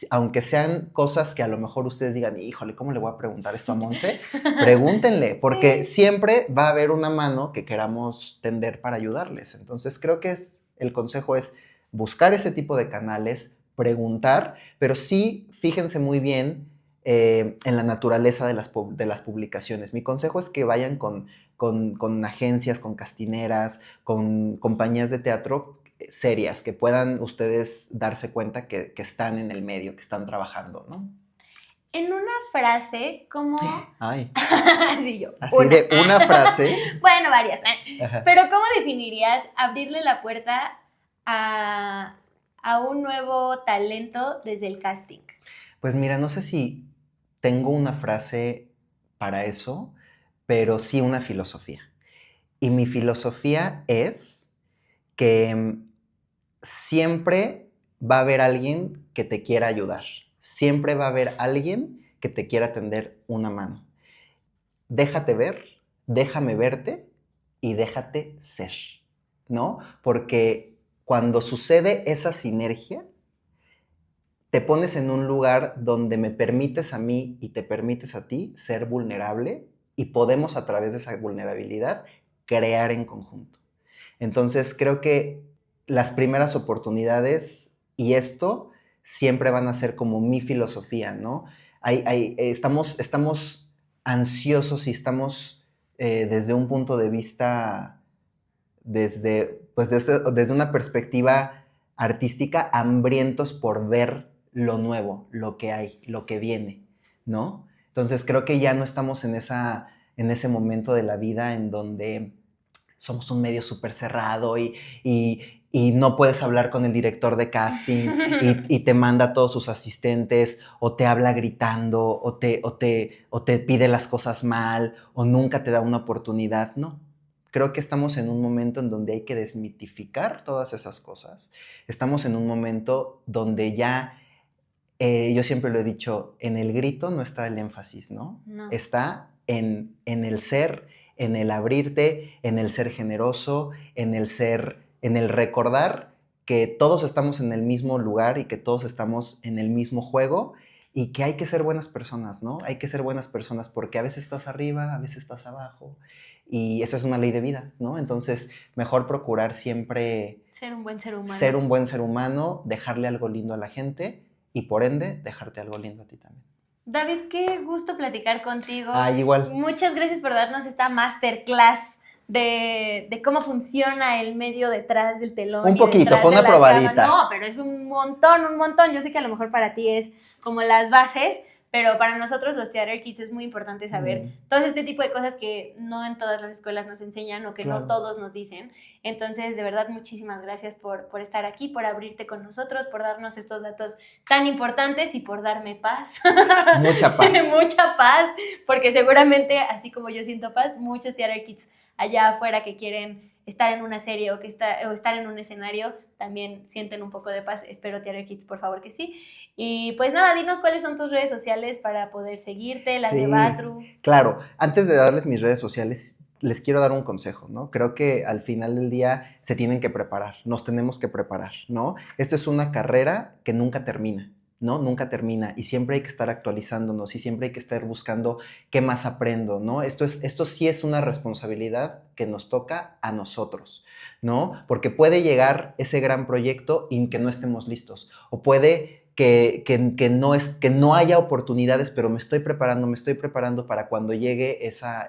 aunque sean cosas que a lo mejor ustedes digan, híjole, ¿cómo le voy a preguntar esto a Monse? Pregúntenle, porque siempre va a haber una mano que queramos tender para ayudarles. Entonces creo que el consejo es buscar ese tipo de canales, preguntar, pero sí fíjense muy bien en la naturaleza de las publicaciones. Mi consejo es que vayan con agencias, con castineras, con compañías de teatro serias, que puedan ustedes darse cuenta que están en el medio, que están trabajando, ¿no? En una frase, ¿cómo? Ay. Sí, yo. Así de una frase. Bueno, varias. Ajá. Pero ¿cómo definirías abrirle la puerta a un nuevo talento desde el casting? Pues mira, no sé si tengo una frase para eso, pero sí una filosofía. Y mi filosofía es que siempre va a haber alguien que te quiera ayudar. Siempre va a haber alguien que te quiera tender una mano. Déjate ver, déjame verte y déjate ser, ¿no? Porque cuando sucede esa sinergia, te pones en un lugar donde me permites a mí y te permites a ti ser vulnerable y podemos a través de esa vulnerabilidad crear en conjunto. Entonces creo que las primeras oportunidades y esto siempre van a ser como mi filosofía, ¿no? Estamos ansiosos y estamos desde un punto de vista, desde una perspectiva artística, hambrientos por ver lo nuevo, lo que hay, lo que viene, ¿no? Entonces creo que ya no estamos en ese momento de la vida en donde somos un medio súper cerrado y no puedes hablar con el director de casting y te manda a todos sus asistentes o te habla gritando o te pide las cosas mal o nunca te da una oportunidad. No, creo que estamos en un momento en donde hay que desmitificar todas esas cosas. Estamos en un momento donde ya, yo siempre lo he dicho, en el grito no está el énfasis, ¿no? No. Está en el ser, en el abrirte, en el ser generoso, en el recordar que todos estamos en el mismo lugar y que todos estamos en el mismo juego y que hay que ser buenas personas, ¿no? Hay que ser buenas personas porque a veces estás arriba, a veces estás abajo y esa es una ley de vida, ¿no? Entonces, mejor procurar siempre ser un buen ser humano. Ser un buen ser humano, dejarle algo lindo a la gente y por ende, dejarte algo lindo a ti también. David, qué gusto platicar contigo. Igual. Muchas gracias por darnos esta masterclass de cómo funciona el medio detrás del telón. Un poquito, fue una probadita. No, pero es un montón. Yo sé que a lo mejor para ti es como las bases, pero para nosotros los Theater Kids es muy importante saber todo este tipo de cosas que no en todas las escuelas nos enseñan o que no todos nos dicen. Entonces, de verdad, muchísimas gracias por estar aquí, por abrirte con nosotros, por darnos estos datos tan importantes y por darme paz. Mucha paz. Mucha paz, porque seguramente, así como yo siento paz, muchos Theater Kids allá afuera que quieren estar en una serie o estar en un escenario también sienten un poco de paz. Espero, Theater Kids, por favor que sí. Y pues nada, dinos cuáles son tus redes sociales para poder seguirte, las de Vatru. Claro, antes de darles mis redes sociales, les quiero dar un consejo, ¿no? Creo que al final del día se tienen que preparar, nos tenemos que preparar, ¿no? Esta es una carrera que nunca termina, ¿no? Nunca termina y siempre hay que estar actualizándonos y siempre hay que estar buscando qué más aprendo, ¿no? Esto sí es una responsabilidad que nos toca a nosotros, ¿no? Porque puede llegar ese gran proyecto y que no estemos listos, o puede que no haya oportunidades, pero me estoy preparando para cuando llegue esa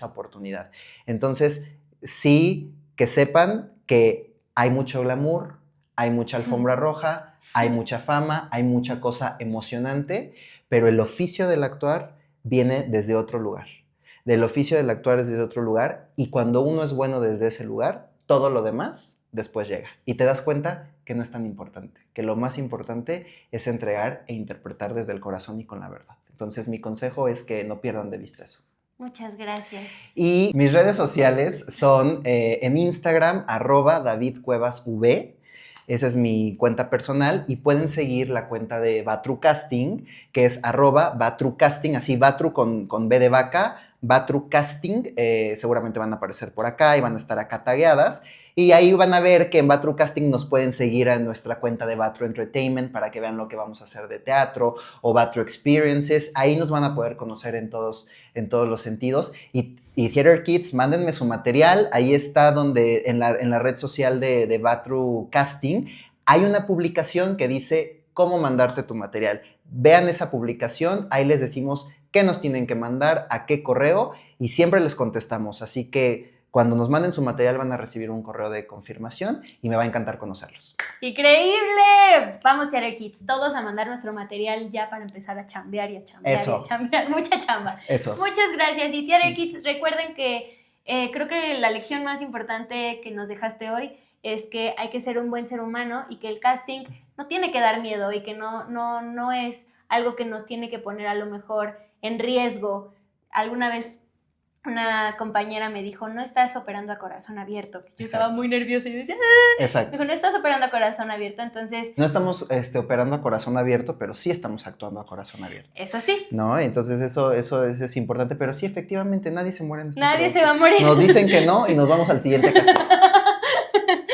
oportunidad. Entonces, sí, que sepan que hay mucho glamour, hay mucha alfombra roja, hay mucha fama, hay mucha cosa emocionante, pero el oficio del actuar viene desde otro lugar. Del oficio del actuar es desde otro lugar y cuando uno es bueno desde ese lugar, todo lo demás después llega. Y te das cuenta que no es tan importante, que lo más importante es entregar e interpretar desde el corazón y con la verdad. Entonces, mi consejo es que no pierdan de vista eso. Muchas gracias. Y mis redes sociales son en Instagram, @DavidCuevasV. Esa es mi cuenta personal y pueden seguir la cuenta de Vatru Casting, que es @VatruCasting, así Vatru con B de vaca, Vatru Casting. Seguramente van a aparecer por acá y van a estar acá tagueadas. Y ahí van a ver que en Vatru Casting nos pueden seguir en nuestra cuenta de Vatru Entertainment para que vean lo que vamos a hacer de teatro o Vatru Experiences. Ahí nos van a poder conocer en todos los sentidos. Y Theater Kids, mándenme su material. Ahí está donde en la red social de Vatru Casting hay una publicación que dice cómo mandarte tu material. Vean esa publicación, ahí les decimos qué nos tienen que mandar, a qué correo y siempre les contestamos. Así que cuando nos manden su material van a recibir un correo de confirmación y me va a encantar conocerlos. ¡Increíble! Vamos, Theater Kids, todos a mandar nuestro material ya para empezar a chambear y a chambear. Eso. Y a chambear. Mucha chamba. Eso. Muchas gracias. Y Theater Kids, recuerden que creo que la lección más importante que nos dejaste hoy es que hay que ser un buen ser humano y que el casting no tiene que dar miedo y que no es algo que nos tiene que poner a lo mejor en riesgo. Alguna vez una compañera me dijo, no estás operando a corazón abierto. Yo estaba muy nerviosa y decía, ¡ah! Exacto. Me dijo, no estás operando a corazón abierto, entonces... No estamos operando a corazón abierto, pero sí estamos actuando a corazón abierto. Eso sí. ¿No? Entonces eso es importante, pero sí, efectivamente, nadie se muere en este Nadie producto. se va a morir. Nos dicen que no y nos vamos al siguiente casting.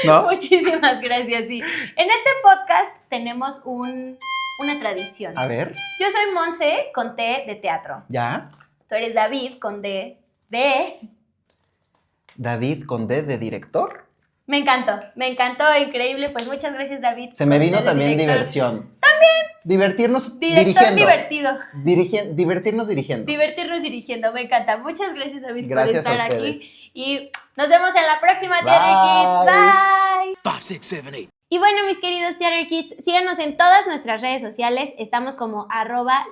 ¿No? Muchísimas gracias, sí. En este podcast tenemos una tradición. A ver. Yo soy Monse con T de teatro. ¿Ya? Tú eres David con D de... David con D de director. Me encantó, increíble. Pues muchas gracias, David. Se me con vino D de también director. diversión. También. Divertirnos Director dirigiendo. divertido. Divertirnos dirigiendo. Divertirnos dirigiendo, me encanta. Muchas gracias, David, Gracias por a estar ustedes. aquí. Y nos vemos en la próxima Bye. Theater Kids. Bye. 5, 6, 7, 8. Y bueno, mis queridos Theater Kids, síganos en todas nuestras redes sociales. Estamos como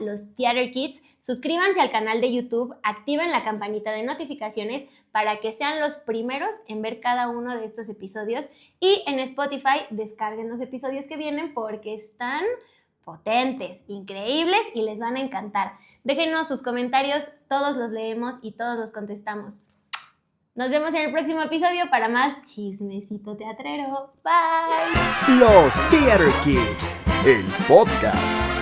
@los Theater Kids. Suscríbanse al canal de YouTube, activen la campanita de notificaciones para que sean los primeros en ver cada uno de estos episodios. Y en Spotify descarguen los episodios que vienen porque están potentes, increíbles y les van a encantar. Déjenos sus comentarios, todos los leemos y todos los contestamos. Nos vemos en el próximo episodio para más chismecito teatrero. Bye. Los Theater Kids, el podcast.